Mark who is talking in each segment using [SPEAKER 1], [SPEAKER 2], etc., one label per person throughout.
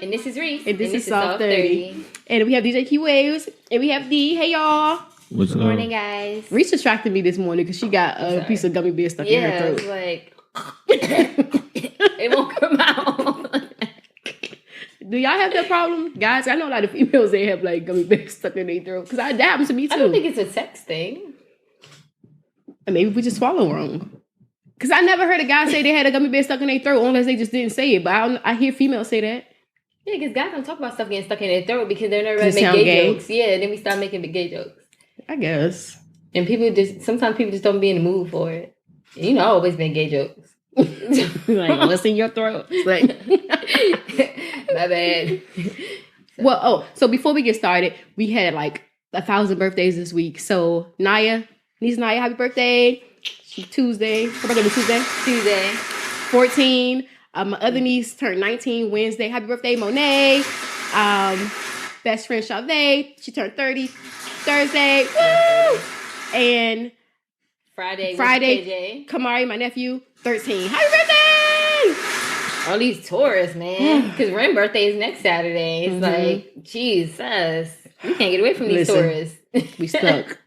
[SPEAKER 1] And this is Reese.
[SPEAKER 2] And this is Soft 30. And we have DJ Q Waves. And we have D. Hey, y'all.
[SPEAKER 3] What's
[SPEAKER 1] Good morning, guys.
[SPEAKER 2] Reese distracted me this morning because she got a piece of gummy bear stuck in her throat.
[SPEAKER 1] Yeah, like... it won't come out.
[SPEAKER 2] Do y'all have that problem? Guys, I know a lot of females, they have like gummy bears stuck in their throat. Because that happens to me too.
[SPEAKER 1] I don't think it's a sex thing.
[SPEAKER 2] And maybe we just swallow wrong. Because I never heard a guy say they had a gummy bear stuck in their throat unless they just didn't say it. But I hear females say that.
[SPEAKER 1] Yeah, because guys don't talk about stuff getting stuck in their throat because they're never going to make gay jokes. Yeah, then we start making the gay jokes.
[SPEAKER 2] I guess.
[SPEAKER 1] And sometimes people just don't be in the mood for it. You know, I always been gay jokes.
[SPEAKER 2] Like, what's in your throat? Like,
[SPEAKER 1] my bad.
[SPEAKER 2] So before we get started, we had like 1,000 birthdays this week. So niece Naya, happy birthday. She's Tuesday. Her birthday was Tuesday. 14. My other niece turned 19 Wednesday. Happy birthday, Monet. Best friend Chavez. She turned 30 Thursday. Woo! And Friday, KJ. Kamari, my nephew, 13. Happy birthday!
[SPEAKER 1] All these tourists, man. Because Ren's birthday is next Saturday. It's like, Jesus. We can't get away from these tourists.
[SPEAKER 2] We stuck.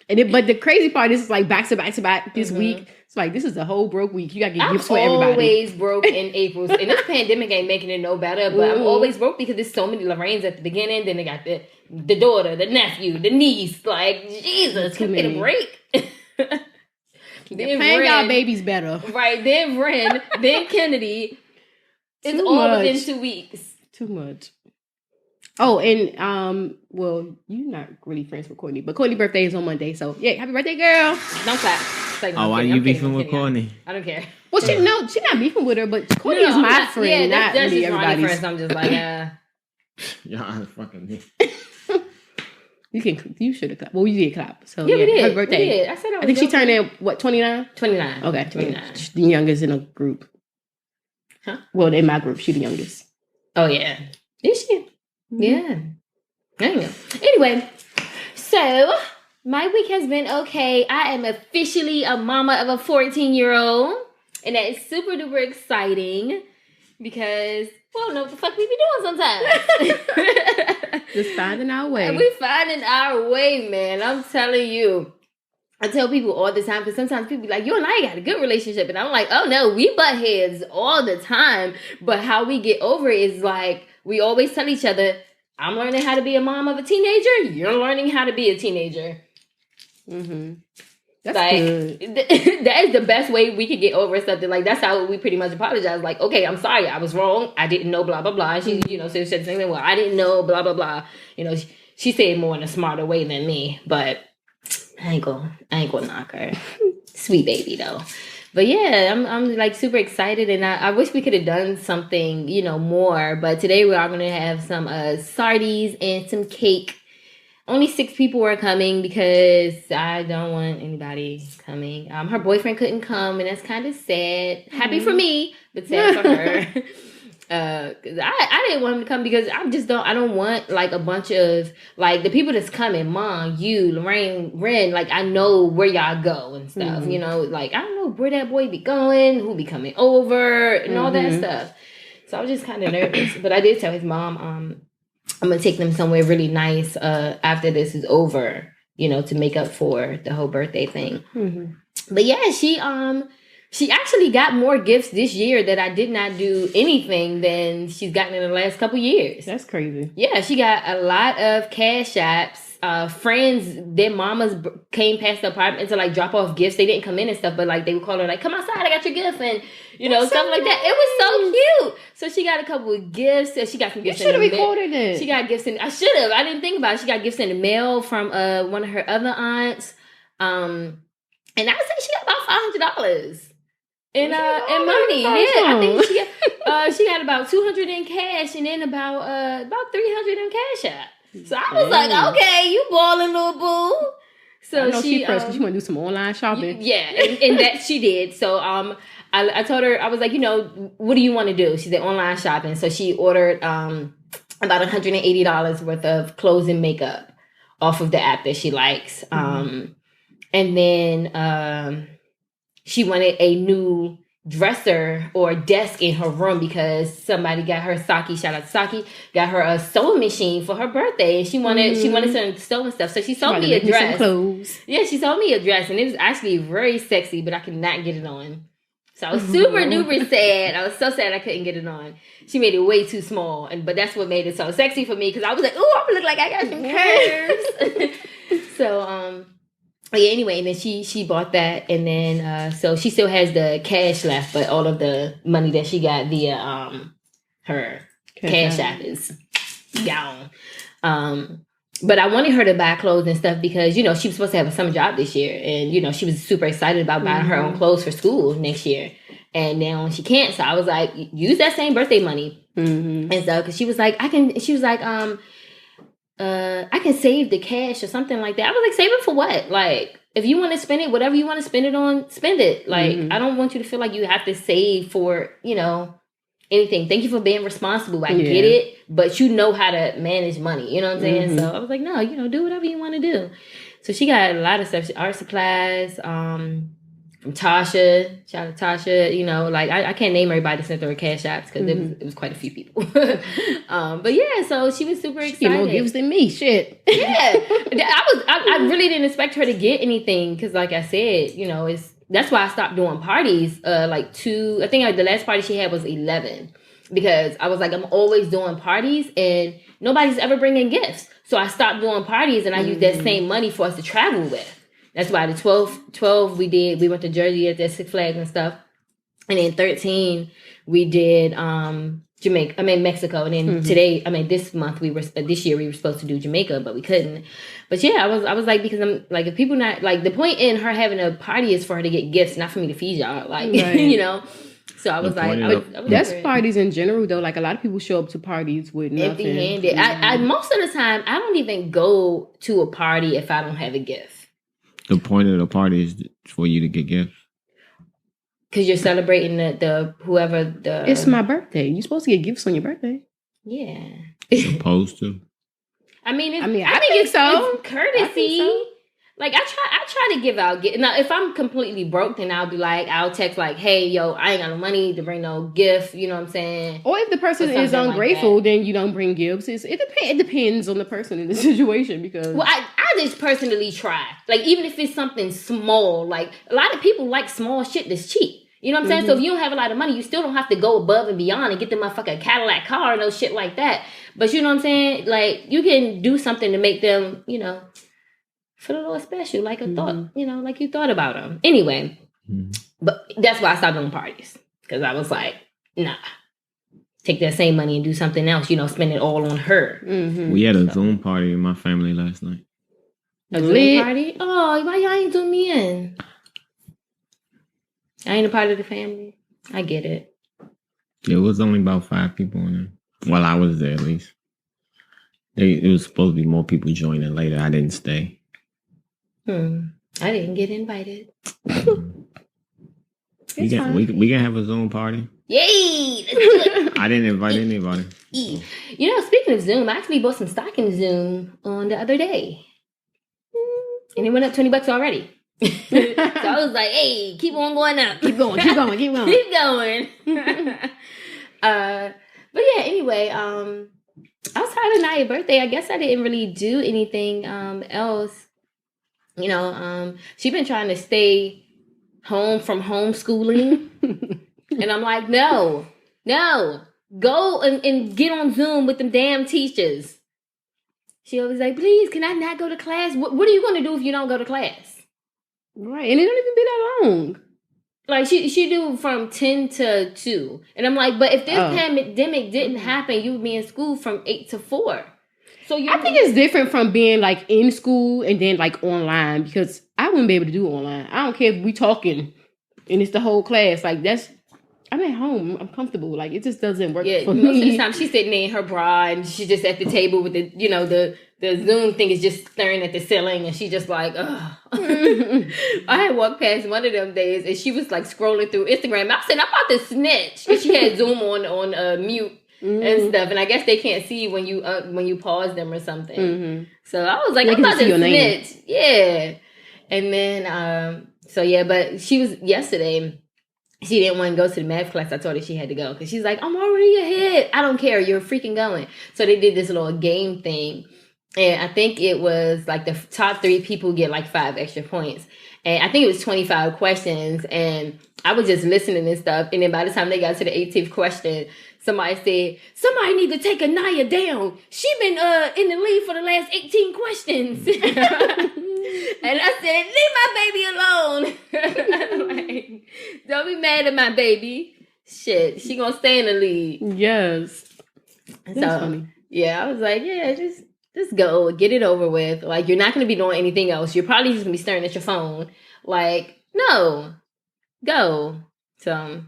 [SPEAKER 2] But the crazy part is, it's like back to back this week. It's like, this is a whole broke week. You got to get gifts for everybody.
[SPEAKER 1] I'm always broke in April. And this pandemic ain't making it no better. But I'm always broke because there's so many Lorraines at the beginning. Then they got the daughter, the nephew, the niece. Like, Jesus, can we get a break?
[SPEAKER 2] Then paying y'all babies better.
[SPEAKER 1] Right. Then Ren, then Kennedy. It's all within 2 weeks.
[SPEAKER 2] Too much. Oh, and well, you're not really friends with Courtney, but Courtney's birthday is on Monday, so yeah, happy birthday, girl!
[SPEAKER 1] Don't clap. Like,
[SPEAKER 3] why are you beefing with Courtney?
[SPEAKER 1] I don't care.
[SPEAKER 2] Well, she's not beefing with her, but Courtney is my friend, not really everybody's.
[SPEAKER 1] Friends. I'm just like,
[SPEAKER 3] Y'all fucking me.
[SPEAKER 2] You should have clapped. Well, we did clap. So
[SPEAKER 1] yeah, we did.
[SPEAKER 2] Happy birthday!
[SPEAKER 1] We did. I
[SPEAKER 2] think she turned in what 29?
[SPEAKER 1] 29.
[SPEAKER 2] Okay,
[SPEAKER 1] 29.
[SPEAKER 2] She's the youngest in a group.
[SPEAKER 1] Huh?
[SPEAKER 2] Well, in my group, she's the youngest.
[SPEAKER 1] Oh yeah, is she? Yeah. Anyway, so my week has been okay. I am officially a mama of a 14-year-old. And that is super duper exciting because, well, know what the fuck we be doing sometimes.
[SPEAKER 2] Just finding our way.
[SPEAKER 1] We finding our way, man. I'm telling you. I tell people all the time because sometimes people be like, you and I got a good relationship. And I'm like, oh no, we butt heads all the time. But how we get over it is like, we always tell each other, I'm learning how to be a mom of a teenager. You're learning how to be a teenager.
[SPEAKER 2] That's
[SPEAKER 1] like,
[SPEAKER 2] good.
[SPEAKER 1] That is the best way we could get over something. Like, that's how we pretty much apologize. Like, okay, I'm sorry. I was wrong. I didn't know, blah, blah, blah. She, said the same thing. Well, I didn't know, blah, blah, blah. She said it more in a smarter way than me. But I ain't gonna knock her. Sweet baby, though. But yeah, I'm like super excited, and I wish we could have done something, more. But today we are going to have some sardies and some cake. Only 6 people were coming because I don't want anybody coming. Her boyfriend couldn't come, and that's kind of sad. Happy for me, but sad for her. I didn't want him to come because I don't want like a bunch of like the people that's coming, Mom, you, Lorraine, Ren, like I know where y'all go and stuff, like I don't know where that boy be going, who be coming over and all that stuff. So I was just kind of nervous, but I did tell his mom, I'm gonna take them somewhere really nice after this is over, to make up for the whole birthday thing. But yeah, she actually got more gifts this year that I did not do anything than she's gotten in the last couple years.
[SPEAKER 2] That's crazy.
[SPEAKER 1] Yeah, she got a lot of cash apps. Friends, their mamas came past the apartment to like drop off gifts. They didn't come in and stuff, but like they would call her like, come outside, I got your gift. And, stuff like that. It was so cute. So she got a couple of gifts. She got some gifts in the mail.
[SPEAKER 2] You should have recorded it.
[SPEAKER 1] She got gifts I should have. I didn't think about it. She got gifts in the mail from one of her other aunts. And I would say she got about $500. In money, yeah. I think she got about $200 in cash, and then about $300 in cash app. So I was like, okay, you balling, little boo. So
[SPEAKER 2] I know she pressed because she want to do some online shopping.
[SPEAKER 1] Yeah, and that she did. So I told her, I was like, what do you want to do? She said online shopping. So she ordered about $180 worth of clothes and makeup off of the app that she likes. And then she wanted a new dresser or desk in her room because somebody got her Saki, shout out to Saki, got her a sewing machine for her birthday, and she wanted some sewing stuff. So she sold me a dress. Yeah, she sold me a dress, and it was actually very sexy, but I could not get it on. So I was super duper sad. I was so sad I couldn't get it on. She made it way too small, but that's what made it so sexy for me because I was like, "Oh, I'm gonna look like I got some curves." So yeah. Anyway, and then she bought that, and then so she still has the cash left, but all of the money that she got via her cash app is gone. But I wanted her to buy clothes and stuff because, she was supposed to have a summer job this year. And, she was super excited about buying her own clothes for school next year. And now she can't. So I was like, use that same birthday money. And so, because she was like, I can save the cash or something like that. I was like, save it for what? Like, if you want to spend it, whatever you want to spend it on, spend it. Like, I don't want you to feel like you have to save for, anything. Thank you for being responsible. I get it, but you know how to manage money. You know what I'm saying? So I was like, no, do whatever you want to do. So she got a lot of stuff. Art supplies, from Tasha. Shout out to Tasha. Like I can't name everybody that sent her cash apps because it was quite a few people. But yeah, so she was super excited.
[SPEAKER 2] She more gifts than me. Shit.
[SPEAKER 1] Yeah, I really didn't expect her to get anything because, like I said, that's why I stopped doing parties. I think the last party she had was 11 because I was like, I'm always doing parties and nobody's ever bringing gifts. So I stopped doing parties and I used that same money for us to travel with. That's why the 12 we went to Jersey at the Six Flags and stuff. And then 13 we did Mexico. And then this year we were supposed to do Jamaica, but we couldn't. But yeah, I was like, because I'm like, if people not like, the point in her having a party is for her to get gifts, not for me to feed y'all. Like,
[SPEAKER 2] right.
[SPEAKER 1] So I was like,
[SPEAKER 2] that's parties in general though. Like a lot of people show up to parties with nothing.
[SPEAKER 1] Empty-handed. I most of the time I don't even go to a party if I don't have a gift.
[SPEAKER 3] The point of the party is for you to get gifts.
[SPEAKER 1] Because you're celebrating the whoever the...
[SPEAKER 2] It's my birthday. You're supposed to get gifts on your birthday.
[SPEAKER 1] Yeah.
[SPEAKER 3] Supposed to.
[SPEAKER 1] I think
[SPEAKER 2] it's
[SPEAKER 1] courtesy. Like I try to give out gifts. Now if I'm completely broke, then I'll text like, hey, yo, I ain't got no money to bring no gift. You know what I'm saying?
[SPEAKER 2] Or if the person is ungrateful, then you don't bring gifts. It depends on the person in the situation because...
[SPEAKER 1] Well, I just personally try. Like even if it's something small, like a lot of people like small shit that's cheap. You know what I'm saying? So if you don't have a lot of money, you still don't have to go above and beyond and get the motherfucking Cadillac car and no shit like that. But you know what I'm saying? Like you can do something to make them, feel a little special, like a thought, like you thought about them. Anyway, but that's why I stopped doing parties. Because I was like, nah. Take that same money and do something else, spend it all on her.
[SPEAKER 3] We had a Zoom party in my family last night.
[SPEAKER 1] A Zoom party? Oh, why y'all ain't zoom me in? I ain't a part of the family. I get it.
[SPEAKER 3] It was only about 5 people in there. Well, I was there at least. It was supposed to be more people joining later. I didn't stay.
[SPEAKER 1] I didn't get invited.
[SPEAKER 3] We can have a Zoom party.
[SPEAKER 1] Yay!
[SPEAKER 3] I didn't invite anybody.
[SPEAKER 1] Speaking of Zoom, I actually bought some stock in Zoom on the other day. And it went up $20 already. So I was like, hey, keep on going up.
[SPEAKER 2] Keep going.
[SPEAKER 1] Keep going. But yeah, anyway, outside of Naya's birthday, I guess I didn't really do anything else. She's been trying to stay home from homeschooling. And I'm like, no, go and get on Zoom with them damn teachers. She always like, please, can I not go to class? What are you going to do if you don't go to class?
[SPEAKER 2] Right, and it don't even be that long.
[SPEAKER 1] Like, she do from 10 to 2. And I'm like, but if this pandemic didn't happen, you would be in school from 8 to 4. So
[SPEAKER 2] I think it's different from being, like, in school and then, like, online. Because I wouldn't be able to do online. I don't care if we talking and it's the whole class. Like, I'm at home. I'm comfortable. Like, it just doesn't work for me.
[SPEAKER 1] Most of the time, she's sitting there in her bra and she's just at the table with the Zoom thing is just staring at the ceiling and she just like, ugh. I had walked past one of them days and she was like scrolling through Instagram. I said, I'm about to snitch. And she had Zoom on mute and stuff. And I guess they can't see when you pause them or something. So I was like, I'm about to snitch. Yeah. And then, but she was yesterday. she didn't want to go to the math class. I told her she had to go because she's like, I'm already ahead. I don't care. You're freaking going. So they did this little game thing. And I think it was like the top 3 people get like 5 extra points. And I think it was 25 questions. And I was just listening and stuff. And then by the time they got to the 18th question, somebody said, somebody need to take Anaya down. She been in the lead for the last 18 questions. And I said, leave my baby alone. Like, don't be mad at my baby. Shit, she gonna stay in the lead.
[SPEAKER 2] Yes.
[SPEAKER 1] So, funny. Yeah, I was like, yeah, just go, get it over with. Like, you're not gonna be doing anything else. You're probably just gonna be staring at your phone. Like, no, go. So,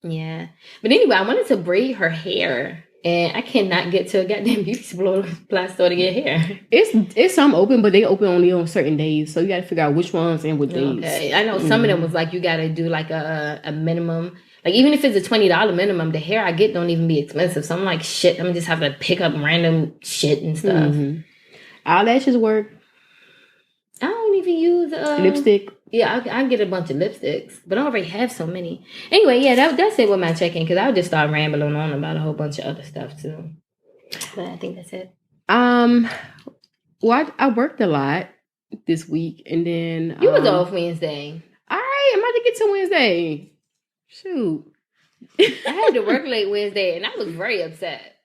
[SPEAKER 1] yeah. But anyway, I wanted to braid her hair. And I cannot get to a goddamn beauty supply store to get hair.
[SPEAKER 2] It's some open, but they open only on certain days. So you got to figure out which ones and what days.
[SPEAKER 1] Okay. I know some of them was like you got to do like a minimum. Like even if it's a $20 minimum, the hair I get don't even be expensive. So I'm like, shit, I'm going to just have to pick up random shit and stuff.
[SPEAKER 2] Mm-hmm. Eyelashes work.
[SPEAKER 1] I don't even use...
[SPEAKER 2] lipstick.
[SPEAKER 1] Yeah, I get a bunch of lipsticks, but I already have so many. Anyway, yeah, that's it with my check-in, because I'll just start rambling on about a whole bunch of other stuff, too. But I think that's it.
[SPEAKER 2] Well, I worked a lot this week, and then...
[SPEAKER 1] You was off Wednesday.
[SPEAKER 2] All right, I'm about to get to Wednesday. Shoot.
[SPEAKER 1] I had to work late Wednesday, and I was very upset.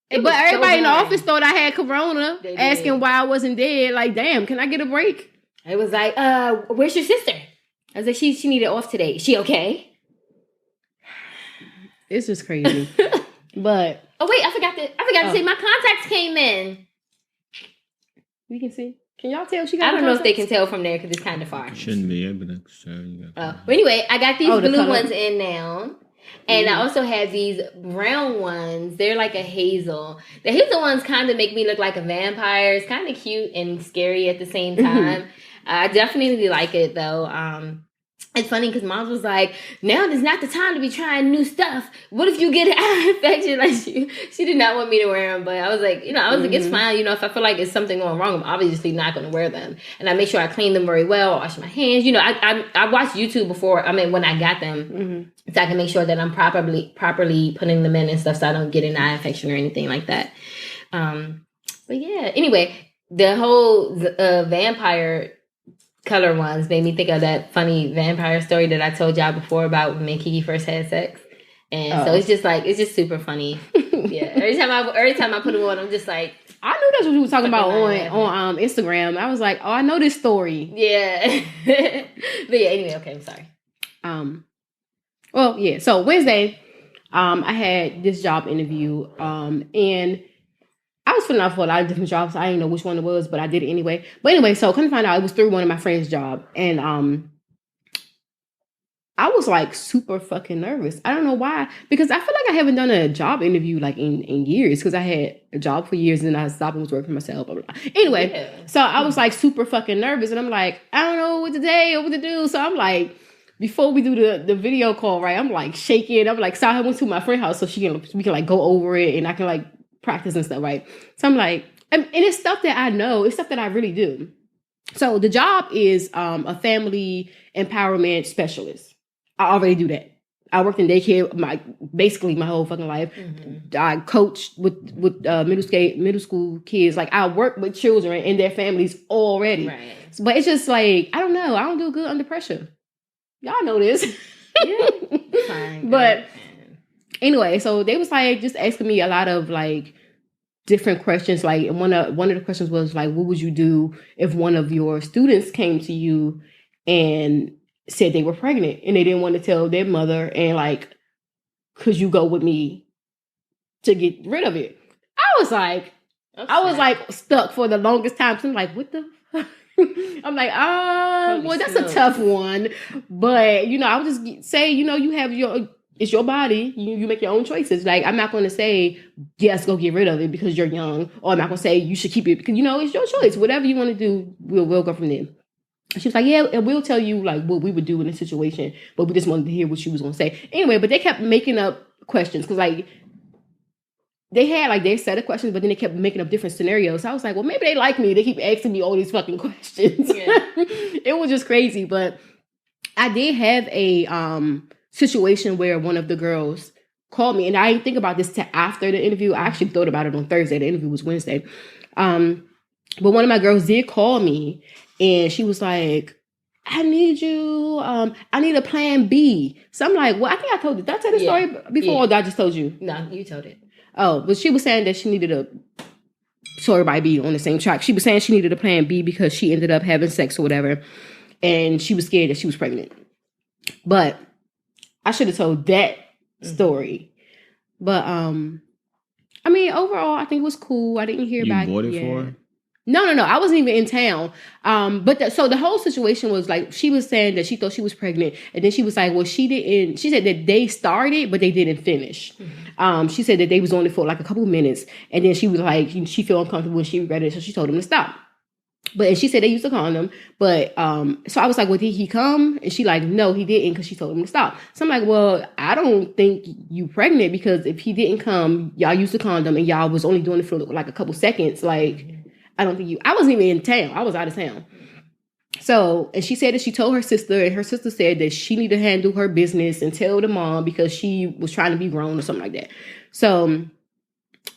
[SPEAKER 2] But everybody in the office thought I had corona, asking why I wasn't dead. Like, damn, can I get a break?
[SPEAKER 1] It was like, where's your sister? I was like, she needed off today. Is she okay?
[SPEAKER 2] It's just crazy. But
[SPEAKER 1] oh wait, I forgot to say my contacts came in.
[SPEAKER 2] You can see. Can y'all tell she got?
[SPEAKER 1] I don't know if they can tell from there because it's kind of far.
[SPEAKER 3] Shouldn't be able to show you.
[SPEAKER 1] But anyway, I got these blue ones in now. And I also have these brown ones. They're like a hazel. The hazel ones kind of make me look like a vampire. It's kind of cute and scary at the same time. I definitely like it, though. It's funny because Mom was like, now is not the time to be trying new stuff. What if you get an eye infection? Like she did not want me to wear them. But I was like, like, it's fine. If I feel like it's something going wrong, I'm obviously not going to wear them. And I make sure I clean them very well, wash my hands. I watched YouTube before. I mean, when I got them, so I can make sure that I'm properly putting them in and stuff so I don't get an eye infection or anything like that. But yeah, anyway, the whole vampire color ones made me think of that funny vampire story that I told y'all before about when me and Kiki first had sex. And so it's just super funny. Yeah. Every time I put them on, I'm just like,
[SPEAKER 2] I knew that's what you were talking about on Instagram. I was like, oh, I know this story.
[SPEAKER 1] Yeah. But yeah, anyway, okay, I'm sorry.
[SPEAKER 2] Well, yeah. So Wednesday, I had this job interview, and I was filling out for a lot of different jobs. I didn't know which one it was, but I did it anyway. But anyway, so come to find out, it was through one of my friend's job, and I was like super fucking nervous. I don't know why, because I feel like I haven't done a job interview like in years, because I had a job for years and then I stopped and was working for myself. Blah, blah, blah. Anyway, so I was like super fucking nervous, and I'm like, I don't know what to say or what to do. So I'm like, before we do the video call, right? I'm like shaking. I'm like, so I went to my friend's house so we can like go over it and I can like practice and stuff, right? So I'm like, and it's stuff that I know. It's stuff that I really do. So the job is a family empowerment specialist. I already do that. I worked in daycare basically my whole fucking life. Mm-hmm. I coached with middle school kids. Like, I work with children and their families already. Right. But it's just like, I don't know. I don't do good under pressure. Y'all know this. Yeah. Fine, but anyway, so they was like just asking me a lot of like different questions. Like one of the questions was like, what would you do if one of your students came to you and said they were pregnant and they didn't want to tell their mother, and like, could you go with me to get rid of it? I was like, stuck for the longest time. So I'm like, what the fuck? I'm like, well, that's a tough one. But, I would just say, you have it's your body. You make your own choices. Like, I'm not going to say, yes, go get rid of it because you're young. Or I'm not going to say you should keep it because, it's your choice. Whatever you want to do, we'll go from there. She was like, yeah, and we'll tell you like what we would do in this situation. But we just wanted to hear what she was going to say. Anyway, but they kept making up questions because like, they had like their set of questions, but then they kept making up different scenarios. So I was like, well, maybe they like me. They keep asking me all these fucking questions. Yeah. It was just crazy. But I did have a situation where one of the girls called me, and I didn't think about this till after the interview. I actually thought about it on Thursday. The interview was Wednesday. But one of my girls did call me, and she was like, I need you. I need a plan B. So I'm like, well, I think I told you. Did I tell the story before, or did I just told you?
[SPEAKER 1] No, you told it.
[SPEAKER 2] Oh, but she was saying that she needed a... So everybody be on the same track. She was saying she needed a plan B because she ended up having sex or whatever, and she was scared that she was pregnant. But I should have told that story. But I mean, overall, I think it was cool. I didn't hear back.
[SPEAKER 3] You bought it for her?
[SPEAKER 2] No. I wasn't even in town. But so the whole situation was like, she was saying that she thought she was pregnant, and then she was like, well, she didn't. She said that they started, but they didn't finish. She said that they was on it for like a couple minutes, and then she was like, she felt uncomfortable and she regretted it, so she told them to stop. And she said they used a condom, but so I was like, well, did he come? And she like, no, he didn't, because she told him to stop. So I'm like, well, I don't think you pregnant, because if he didn't come, y'all used a condom and y'all was only doing it for like a couple seconds. Like, I don't think you. I wasn't even in town. I was out of town. So, and she said that she told her sister, and her sister said that she needed to handle her business and tell the mom because she was trying to be grown or something like that. So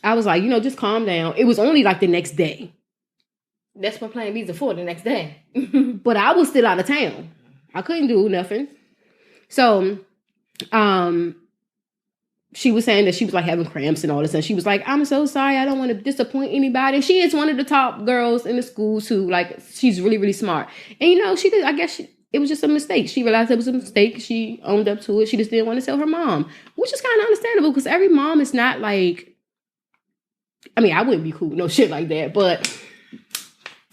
[SPEAKER 2] I was like, just calm down. It was only like the next day.
[SPEAKER 1] That's what plan B's are for, the next day.
[SPEAKER 2] But I was still out of town. I couldn't do nothing. So, she was saying that she was like having cramps and all this, and she was like, I'm so sorry, I don't want to disappoint anybody. She is one of the top girls in the school too. Like, she's really, really smart. And she did, I guess it was just a mistake. She realized it was a mistake. She owned up to it. She just didn't want to tell her mom, which is kind of understandable, because every mom is not like, I mean, I wouldn't be cool with no shit like that, but...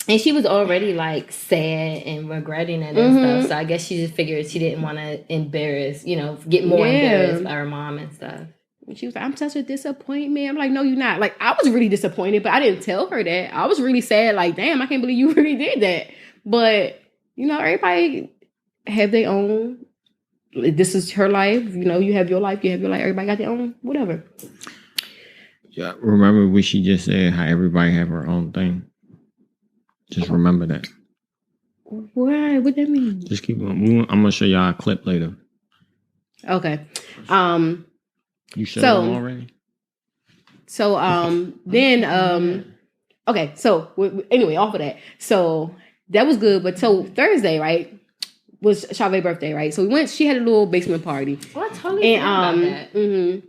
[SPEAKER 1] And she was already like sad and regretting it and stuff. So I guess she just figured she didn't want to embarrass, get more embarrassed by her mom and stuff.
[SPEAKER 2] And she was like, I'm such a disappointment. I'm like, no, you're not. Like, I was really disappointed, but I didn't tell her that. I was really sad. Like, damn, I can't believe you really did that. But, everybody have their own. This is her life. You have your life. You have your life. Everybody got their own, whatever.
[SPEAKER 3] Yeah, remember what she just said, how everybody have her own thing? Just remember that.
[SPEAKER 2] Why? What that mean?
[SPEAKER 3] Just keep going. I'm gonna show y'all a clip later.
[SPEAKER 2] Okay.
[SPEAKER 3] You showed them already?
[SPEAKER 2] So then okay. So anyway, off of that. So that was good. But so Thursday, right, was Chave's birthday, right? So we went. She had a little basement party.
[SPEAKER 1] Well, I totally forgot about that.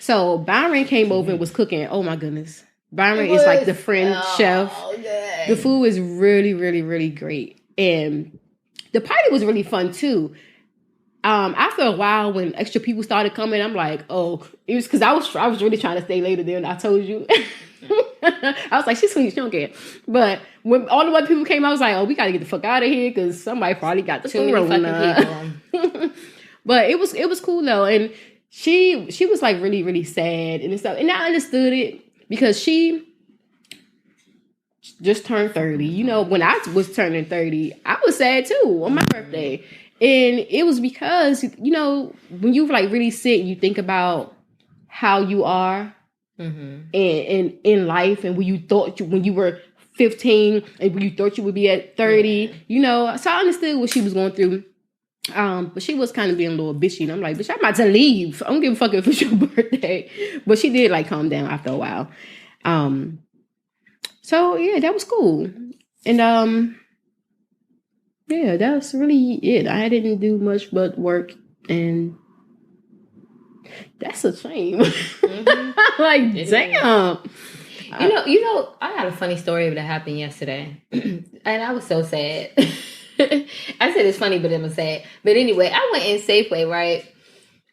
[SPEAKER 2] So Byron came over and was cooking. Oh my goodness. Byron is like the French chef.
[SPEAKER 1] Good.
[SPEAKER 2] The food was really, really, really great. And the party was really fun too. After a while, when extra people started coming, I'm like, oh, it was because I was really trying to stay later than I told you. I was like, she's sweet, she don't care. But when all the other people came, I was like, oh, we got to get the fuck out of here, because somebody probably got the
[SPEAKER 1] too many fucking people.
[SPEAKER 2] But it was cool though. And she was like really, really sad and stuff. And I understood it. Because she just turned 30. When I was turning 30, I was sad too on my birthday. And it was because, when you like really sit and you think about how you are in life, and when you were 15 and when you thought you would be at 30, so I understood what she was going through. But she was kind of being a little bitchy, and I'm like, bitch, I'm about to leave. I don't give a fuck if it's your birthday. But she did like calm down after a while. So yeah, that was cool. And yeah, that's really it. I didn't do much but work, and that's a shame. Like, damn.
[SPEAKER 1] I had a funny story that happened yesterday, and I was so sad. I said it's funny, but it was sad. But anyway, I went in Safeway, right?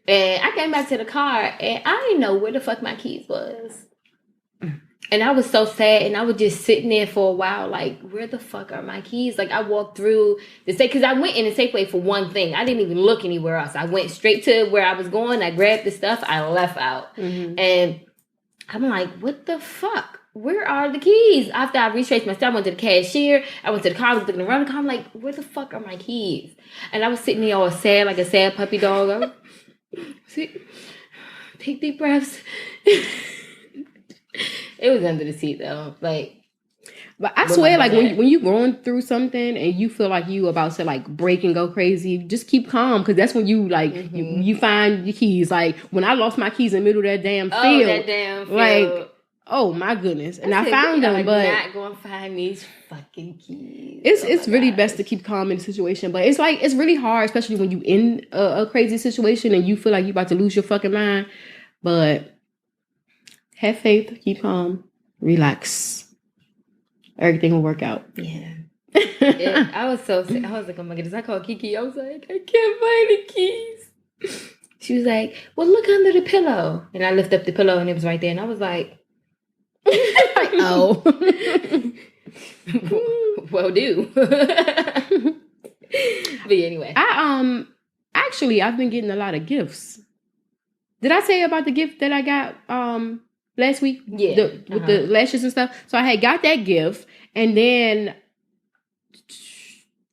[SPEAKER 1] And I came back to the car, and I didn't know where the fuck my keys was. And I was so sad, and I was just sitting there for a while, like, where the fuck are my keys? Like, I walked through the Safeway, because I went in the Safeway for one thing. I didn't even look anywhere else. I went straight to where I was going. I grabbed the stuff. I left out. And I'm like, what the fuck? Where are the keys? After I retraced my steps, I went to the cashier. I went to the car. I was looking around the car. I'm like, where the fuck are my keys? And I was sitting there all sad, like a sad puppy dog. Take deep breaths. It was under the seat, though. Like,
[SPEAKER 2] But I swear, like when you going through something and you feel like you about to like break and go crazy, just keep calm because that's when you like you find your keys. Like when I lost my keys in the middle of that damn field, like oh my goodness, and I found them, but
[SPEAKER 1] not gonna find these fucking keys.
[SPEAKER 2] It's really best to keep calm in the situation, but it's like it's really hard, especially when you in a crazy situation and you feel like you about to lose your fucking mind. But have faith, keep calm, relax. Everything will work out.
[SPEAKER 1] Yeah. I was so sick. I was like, oh my goodness. I called Kiki. I was like, I can't find the keys. She was like, well, look under the pillow. And I lifted up the pillow and it was right there. And I was like, oh. Well, do. But anyway.
[SPEAKER 2] I've been getting a lot of gifts. Did I tell you about the gift that I got last week?
[SPEAKER 1] Yeah.
[SPEAKER 2] With the lashes and stuff. So I had got that gift. And then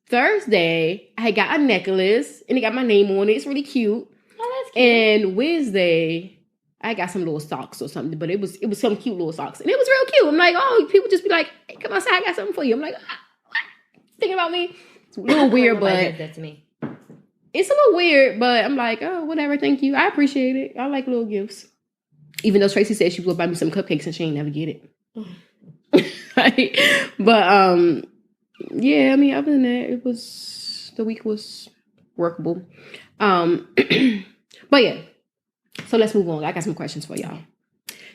[SPEAKER 2] Thursday, I had got a necklace. And it got my name on it. It's really cute.
[SPEAKER 1] Oh, that's cute.
[SPEAKER 2] And Wednesday, I got some little socks or something. But it was some cute little socks. And it was real cute. I'm like, oh, people just be like, hey, come outside. I got something for you. I'm like, what? Thinking about me. It's a little weird, but...
[SPEAKER 1] that to me.
[SPEAKER 2] It's a little weird, but I'm like, oh, whatever. Thank you. I appreciate it. I like little gifts. Even though Tracy said she would buy me some cupcakes and she ain't never get it. Right? But yeah, I mean, other than that, the week was workable. But yeah. So let's move on. I got some questions for y'all.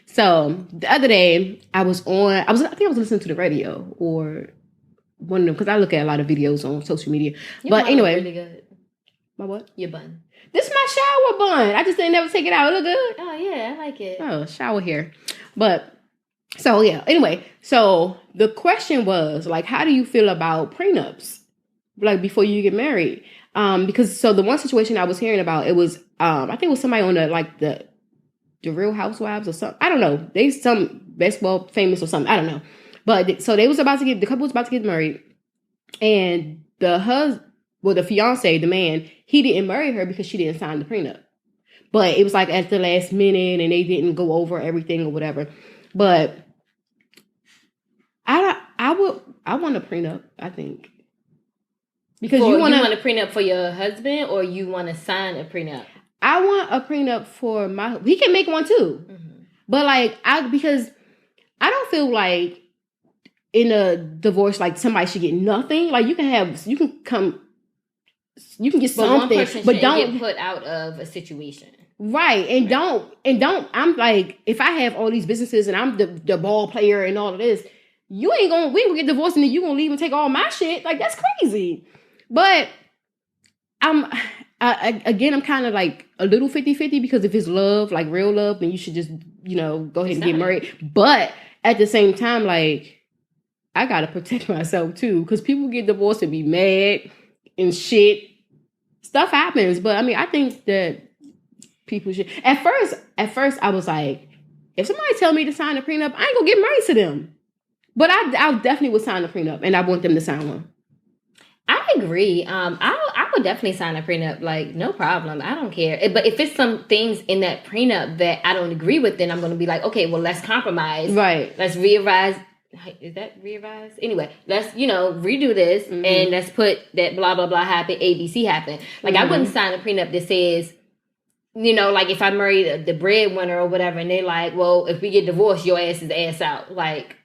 [SPEAKER 2] So the other day I think I was listening to the radio or one of them because I look at a lot of videos on social media. But anyway,
[SPEAKER 1] really good.
[SPEAKER 2] My what?
[SPEAKER 1] Your bun.
[SPEAKER 2] This is my shower bun. I just didn't never take it out. It look good.
[SPEAKER 1] Oh yeah, I like it.
[SPEAKER 2] Oh, shower hair. But so yeah. Anyway, so the question was like, how do you feel about prenups? Like before you get married? Because so the one situation I was hearing about, it was I think it was somebody on the Real Housewives or something. I don't know. They some baseball famous or something. I don't know. But the couple was about to get married, and the fiance, the man, he didn't marry her because she didn't sign the prenup. But it was like at the last minute and they didn't go over everything or whatever. But I want a prenup, I think. Because you want
[SPEAKER 1] a prenup for your husband or you want to sign a prenup?
[SPEAKER 2] I want a prenup for he can make one too. Mm-hmm. But like because I don't feel like in a divorce like somebody should get nothing. Like you can get something, but don't
[SPEAKER 1] get put out of a situation.
[SPEAKER 2] Right. And don't I'm like, if I have all these businesses and I'm the ball player and all of this, we ain't gonna get divorced and then you gonna leave and take all my shit. Like that's crazy. But I'm kind of like a little 50-50 because if it's love, like real love, then you should just, go ahead and get married. But at the same time, like I gotta protect myself too, because people get divorced and be mad and shit. Stuff happens, but I mean, I think that people should. At first, I was like, if somebody tell me to sign a prenup, I ain't gonna get married to them. But I definitely would sign a prenup, and I want them to sign one.
[SPEAKER 1] I agree. I would definitely sign a prenup, like no problem. I don't care. But if it's some things in that prenup that I don't agree with, then I'm gonna be like, okay, well, let's compromise.
[SPEAKER 2] Right.
[SPEAKER 1] Let's revise. Is that revised? Anyway, let's, redo this and let's put that blah, blah, blah happen, ABC happen. Like, I wouldn't sign a prenup that says, like if I marry the breadwinner or whatever and they like, well, if we get divorced, your ass is ass out. Like,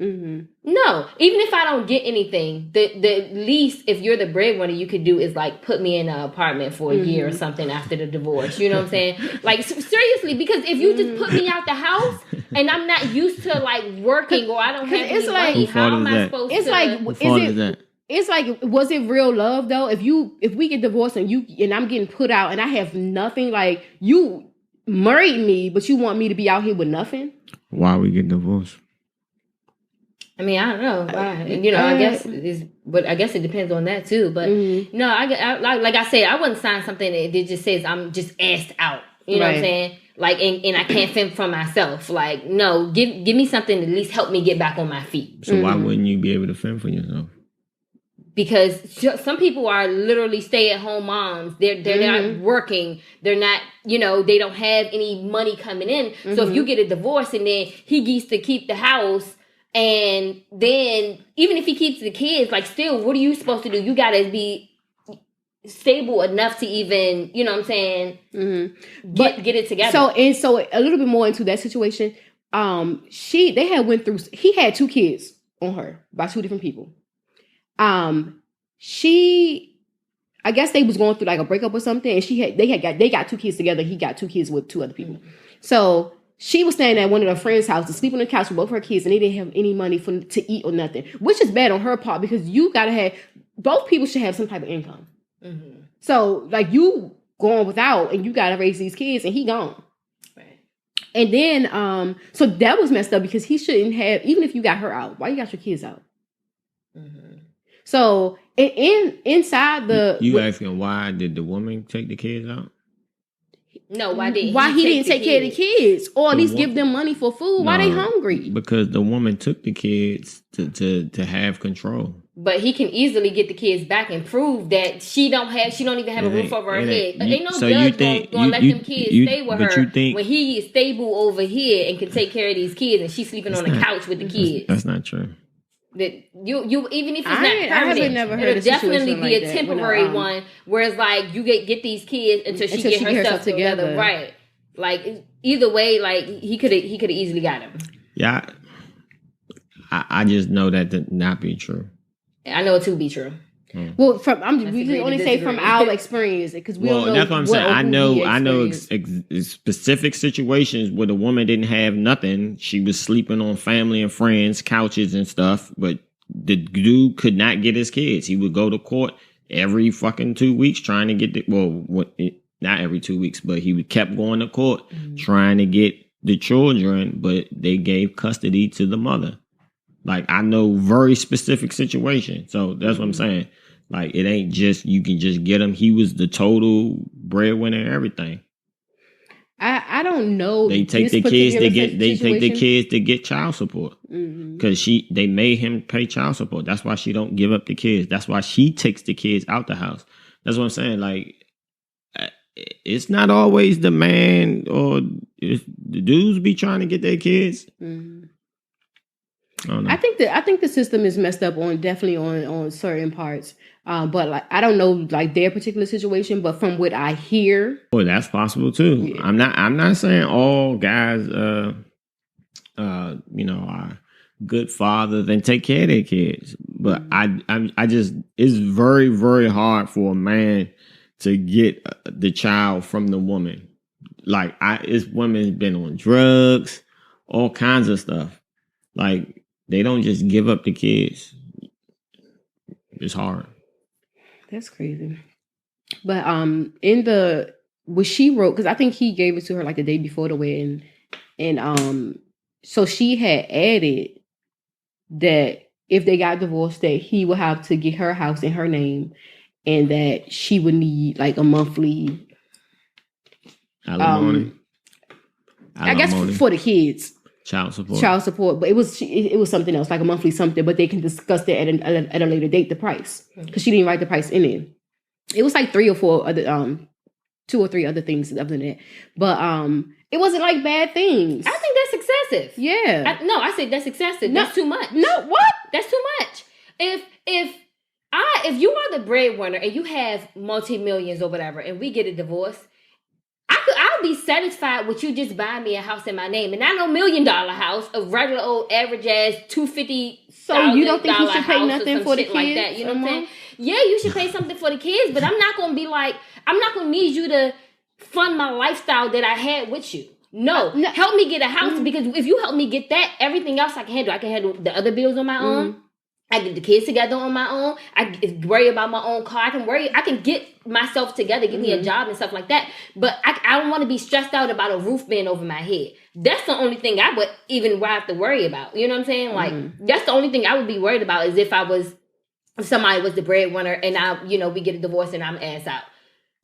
[SPEAKER 1] no. Even if I don't get anything, the least, if you're the breadwinner, you could do is like put me in an apartment for a year or something after the divorce. You know what I'm saying? Like, seriously, because if you just put me out the house and I'm not used to like working or I don't have any money, how am I supposed to?
[SPEAKER 2] It's like, it's like, was it real love though? If we get divorced and I'm getting put out and I have nothing, like you married me, but you want me to be out here with nothing?
[SPEAKER 3] Why we get divorced?
[SPEAKER 1] I mean, I don't know. I guess it depends on that too. But no, like I said, I wouldn't sign something that just says I'm just asked out. You know what I'm saying? Like, and I can't fend for myself. Like, no, give me something to at least help me get back on my feet.
[SPEAKER 3] So why wouldn't you be able to fend for yourself?
[SPEAKER 1] Because some people are literally stay-at-home moms. They're not working. They're not, they don't have any money coming in. So if you get a divorce and then he gets to keep the house. And then even if he keeps the kids, like still, what are you supposed to do? You gotta be stable enough to even, you know what I'm saying, get it together.
[SPEAKER 2] So a little bit more into that situation. He had 2 kids on her by 2 different people. I guess they was going through like a breakup or something, and they got 2 kids together. He got 2 kids with 2 other people. Mm-hmm. So she was staying at one of her friends' house to sleep on the couch with both her kids, and they didn't have any money to eat or nothing, which is bad on her part because you gotta have both people should have some type of income. Mm-hmm. So like you going without, and you gotta raise these kids, and he gone. Right. And then so that was messed up because he shouldn't have. Even if you got her out, why you got your kids out? Mm-hmm. So inside the
[SPEAKER 3] you asking why did the woman take the kids out?
[SPEAKER 1] No, why he
[SPEAKER 2] didn't take care of the kids, or at least give them money for food? Why they hungry?
[SPEAKER 3] Because the woman took the kids to have control.
[SPEAKER 1] But he can easily get the kids back and prove that she don't even have a roof over her head. Ain't no judge gonna let them kids stay with her when he is stable over here and can take care of these kids, and she's sleeping on the couch with the kids.
[SPEAKER 3] That's not true.
[SPEAKER 1] That you even if it's not permanent, it'll definitely be a temporary one. Whereas like you get these kids until she get herself together, right? Like either way, like he could have easily got him.
[SPEAKER 3] Yeah, I just know that to not be true.
[SPEAKER 1] I know it to be true.
[SPEAKER 2] Well, we can only say from our experience because we don't know.
[SPEAKER 3] That's what I'm saying. I know specific situations where the woman didn't have nothing. She was sleeping on family and friends' couches and stuff, but the dude could not get his kids. He would go to court every fucking 2 weeks trying to get not every 2 weeks, but he kept going to court trying to get the children, but they gave custody to the mother. Like, I know very specific situation. So that's what I'm saying. Like, it ain't just, you can just get him. He was the total breadwinner and everything.
[SPEAKER 2] I don't know.
[SPEAKER 3] They take the kids to get child support. Because they made him pay child support. That's why she don't give up the kids. That's why she takes the kids out the house. That's what I'm saying. Like, it's not always the man or the dudes be trying to get their kids.
[SPEAKER 2] I think the system is messed up definitely on certain parts. But like I don't know like their particular situation, but from what I hear,
[SPEAKER 3] that's possible too. Yeah. I'm not saying all guys are good fathers and take care of their kids, but I just it's very, very hard for a man to get the child from the woman. Like it's women's been on drugs, all kinds of stuff. Like they don't just give up the kids. It's hard.
[SPEAKER 2] That's crazy. But what she wrote, because I think he gave it to her like the day before the wedding, and so she had added that if they got divorced, that he would have to get her house in her name, and that she would need like a monthly
[SPEAKER 3] alimony.
[SPEAKER 2] I guess for the kids.
[SPEAKER 3] Child support,
[SPEAKER 2] but it was something else, like a monthly something. But they can discuss that at a later date, the price, because she didn't write the price in it. It was like 3 or 4 other 2 or 3 other things other than that. But it wasn't like bad things.
[SPEAKER 1] I think that's excessive.
[SPEAKER 2] Yeah.
[SPEAKER 1] I said that's excessive. That's too much.
[SPEAKER 2] No, what?
[SPEAKER 1] That's too much. If you are the breadwinner and you have multi-millions or whatever, and we get a divorce, I'll be satisfied with you just buying me a house in my name, and not no $1 million house, a regular old average ass $250,000.
[SPEAKER 2] So you don't think he should pay nothing for the kids?
[SPEAKER 1] Like that, you know what I'm saying? Yeah, you should pay something for the kids, but I'm not gonna need you to fund my lifestyle that I had with you. No, help me get a house because if you help me get that, everything else I can handle. I can handle the other bills on my own. I get the kids together on my own. I worry about my own car. I can get myself together, get me a job and stuff like that. But I don't want to be stressed out about a roof being over my head. That's the only thing I would even have to worry about. You know what I'm saying? Like, that's the only thing I would be worried about is if somebody was the breadwinner and we get a divorce and I'm ass out.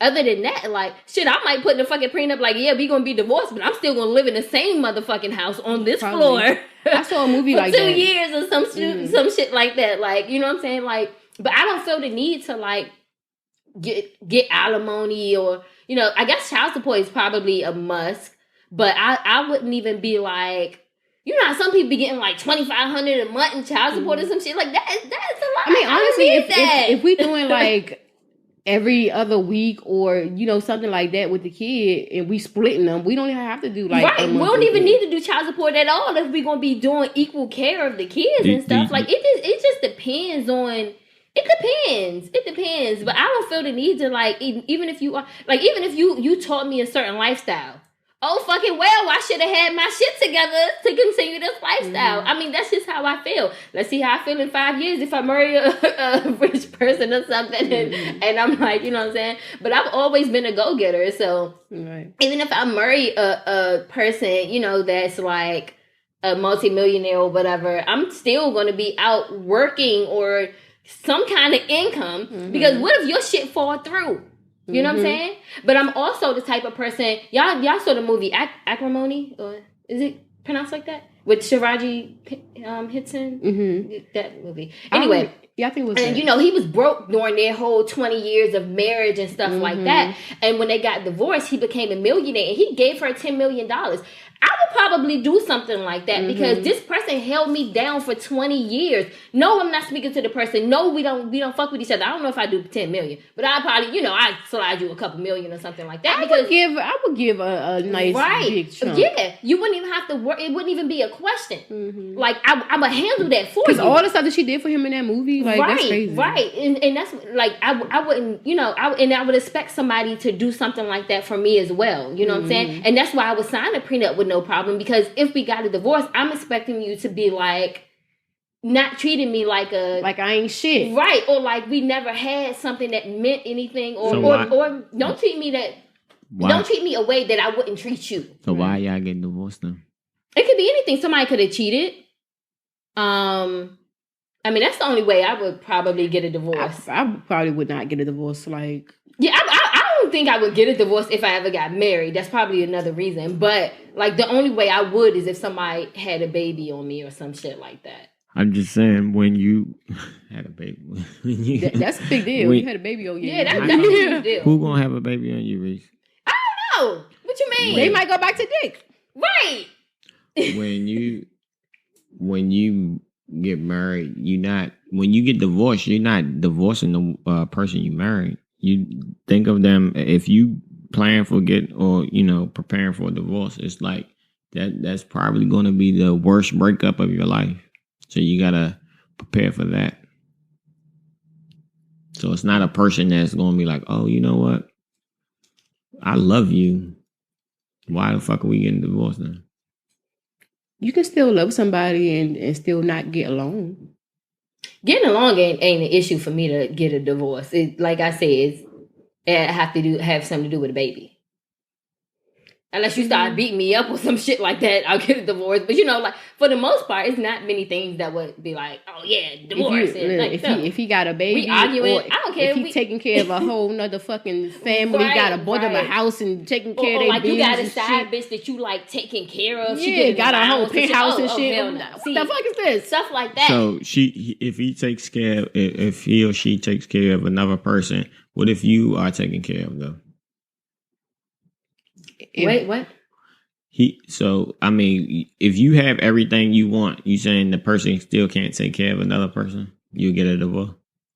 [SPEAKER 1] Other than that, like, shit, I might put in a fucking prenup like, yeah, we gonna be divorced, but I'm still gonna live in the same motherfucking house on this floor.
[SPEAKER 2] I saw a movie like
[SPEAKER 1] that.
[SPEAKER 2] For
[SPEAKER 1] 2 years or some shit like that. Like, you know what I'm saying? Like, but I don't feel the need to, like, get alimony or, I guess child support is probably a must, but I wouldn't even be like, You know how some people be getting like $2,500 a month in child support or some shit like that. That's a lot.
[SPEAKER 2] I mean, honestly,
[SPEAKER 1] that.
[SPEAKER 2] if we doing like every other week or something like that with the kid and we splitting them, we don't even have to do like
[SPEAKER 1] right. We don't even need to do child support at all if we're gonna be doing equal care of the kids and stuff. Like it just depends on. It depends. But I don't feel the need to like even if you taught me a certain lifestyle. Oh, fucking well, I should have had my shit together to continue this lifestyle. I mean, that's just how I feel. Let's see how I feel in 5 years if I marry a rich person or something. And I'm like, you know what I'm saying? But I've always been a go-getter. So even if I marry a person, that's like a multimillionaire or whatever, I'm still going to be out working or some kind of income. Because what if your shit fall through? You know what I'm saying? But I'm also the type of person. Y'all saw the movie Acrimony, or is it pronounced like that? With Shiraji Hitson? That movie. Anyway.
[SPEAKER 2] I think it was.
[SPEAKER 1] And he was broke during their whole 20 years of marriage and stuff like that. And when they got divorced, he became a millionaire and he gave her $10 million. I would probably do something like that because this person held me down for 20 years. No, I'm not speaking to the person. No, we don't fuck with each other. I don't know if I do 10 million, but I probably, I'd slide you a couple million or something like that.
[SPEAKER 2] I would give a nice big chunk.
[SPEAKER 1] Yeah, you wouldn't even have to work. It wouldn't even be a question. Like I'm gonna handle that for you.
[SPEAKER 2] Because all the stuff that she did for him in that movie, like that's crazy.
[SPEAKER 1] Right, and that's like I wouldn't, I would expect somebody to do something like that for me as well. You know what I'm saying? And that's why I would sign a prenup with no problem, because if we got a divorce, I'm expecting you to be like not treating me like
[SPEAKER 2] I ain't shit,
[SPEAKER 1] right? Or like we never had something that meant anything, or don't treat me don't treat me a way that I wouldn't treat you.
[SPEAKER 3] So why y'all getting divorced then?
[SPEAKER 1] It could be anything. Somebody could have cheated. I mean, that's the only way I would probably get a divorce.
[SPEAKER 2] I probably would not get a divorce. Like,
[SPEAKER 1] yeah, I don't think I would get a divorce if I ever got married. That's probably another reason. But like, the only way I would is if somebody had a baby on me or some shit like that.
[SPEAKER 3] I'm just saying, when you had a baby,
[SPEAKER 2] that's a big deal. You had a baby on you.
[SPEAKER 1] Yeah, that's a big deal.
[SPEAKER 3] Who gonna have a baby on you, Reese?
[SPEAKER 1] I don't know. What you mean?
[SPEAKER 2] They might go back to dick.
[SPEAKER 1] Right.
[SPEAKER 3] when you get married, when you get divorced, you're not divorcing the person you married. You think of them, if you plan for preparing for a divorce, it's like that's probably going to be the worst breakup of your life. So you got to prepare for that. So it's not a person that's going to be like, oh, you know what? I love you. Why the fuck are we getting divorced then?
[SPEAKER 2] You can still love somebody and still not get along.
[SPEAKER 1] Getting along ain't an issue for me to get a divorce. Like I said, it have something to do with a baby. Unless you start beating me up or some shit like that, I'll get a divorce. But like for the most part, it's not many things that would be like, oh yeah, divorce.
[SPEAKER 2] If he got a baby,
[SPEAKER 1] we arguing. I don't care.
[SPEAKER 2] If he taking care of a whole nother fucking family, bought them a house and taking care of their
[SPEAKER 1] like you got a side
[SPEAKER 2] shit.
[SPEAKER 1] bitch that you like taking care of.
[SPEAKER 2] Yeah, got a whole penthouse and shit.
[SPEAKER 1] No.
[SPEAKER 2] What the fuck is this?
[SPEAKER 1] Stuff like that.
[SPEAKER 3] So if he or she takes care of another person, what if you are taking care of them?
[SPEAKER 1] Wait, what?
[SPEAKER 3] I mean, if you have everything you want, you saying the person still can't take care of another person, you get a divorce?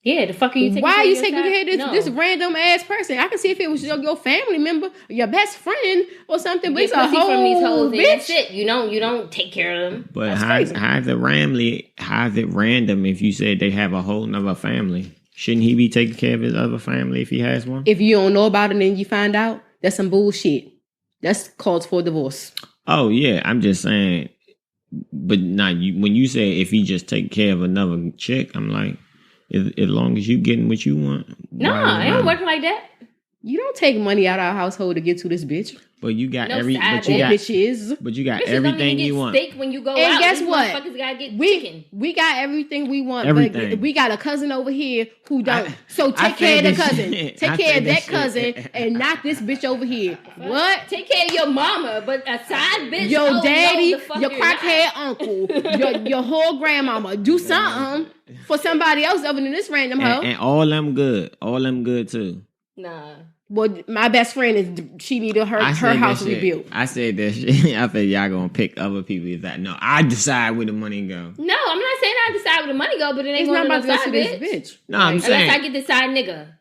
[SPEAKER 1] Yeah, the fuck are you taking care of?
[SPEAKER 2] Why are you taking care of this random ass person? I can see if it was your family member, your best friend, or something. But it's a whole
[SPEAKER 1] from these hoes,
[SPEAKER 2] bitch.
[SPEAKER 1] That's it. You don't take care of them.
[SPEAKER 3] But how is it random if you said they have a whole nother family? Shouldn't he be taking care of his other family if he has one?
[SPEAKER 2] If you don't know about it and then you find out, that's some bullshit. That's called for divorce. Oh,
[SPEAKER 3] yeah. I'm just saying. But when you say if he just take care of another chick, I'm like, as long as you getting what you want.
[SPEAKER 1] No, it don't work like that.
[SPEAKER 2] You don't take money out of our household to get to this bitch.
[SPEAKER 3] But you got
[SPEAKER 2] bitches.
[SPEAKER 3] But you got everything you want.
[SPEAKER 1] Steak when you go
[SPEAKER 2] and
[SPEAKER 1] out.
[SPEAKER 2] Guess what?
[SPEAKER 1] Gotta get chicken.
[SPEAKER 2] We got everything we want.
[SPEAKER 3] Everything.
[SPEAKER 2] But we got a cousin over here who don't. So take care of the cousin. Take care of that cousin and not this bitch over here. What?
[SPEAKER 1] Take care of your mama, but a side bitch.
[SPEAKER 2] Your daddy, your crackhead uncle, your whole grandmama. Do something for somebody else other than this random hoe.
[SPEAKER 3] And all them good. All them good too.
[SPEAKER 1] Nah.
[SPEAKER 2] Well, my best friend is she needed her house rebuilt.
[SPEAKER 3] I said that shit. I said y'all gonna pick other people. Is that no? I decide where the money go.
[SPEAKER 1] No, I'm not saying I decide where the money go, but it ain't
[SPEAKER 2] It's
[SPEAKER 1] going
[SPEAKER 2] not
[SPEAKER 1] to
[SPEAKER 2] about
[SPEAKER 1] no
[SPEAKER 2] to
[SPEAKER 1] side
[SPEAKER 2] go to this bitch.
[SPEAKER 3] No, I'm saying
[SPEAKER 1] unless I get the side nigga.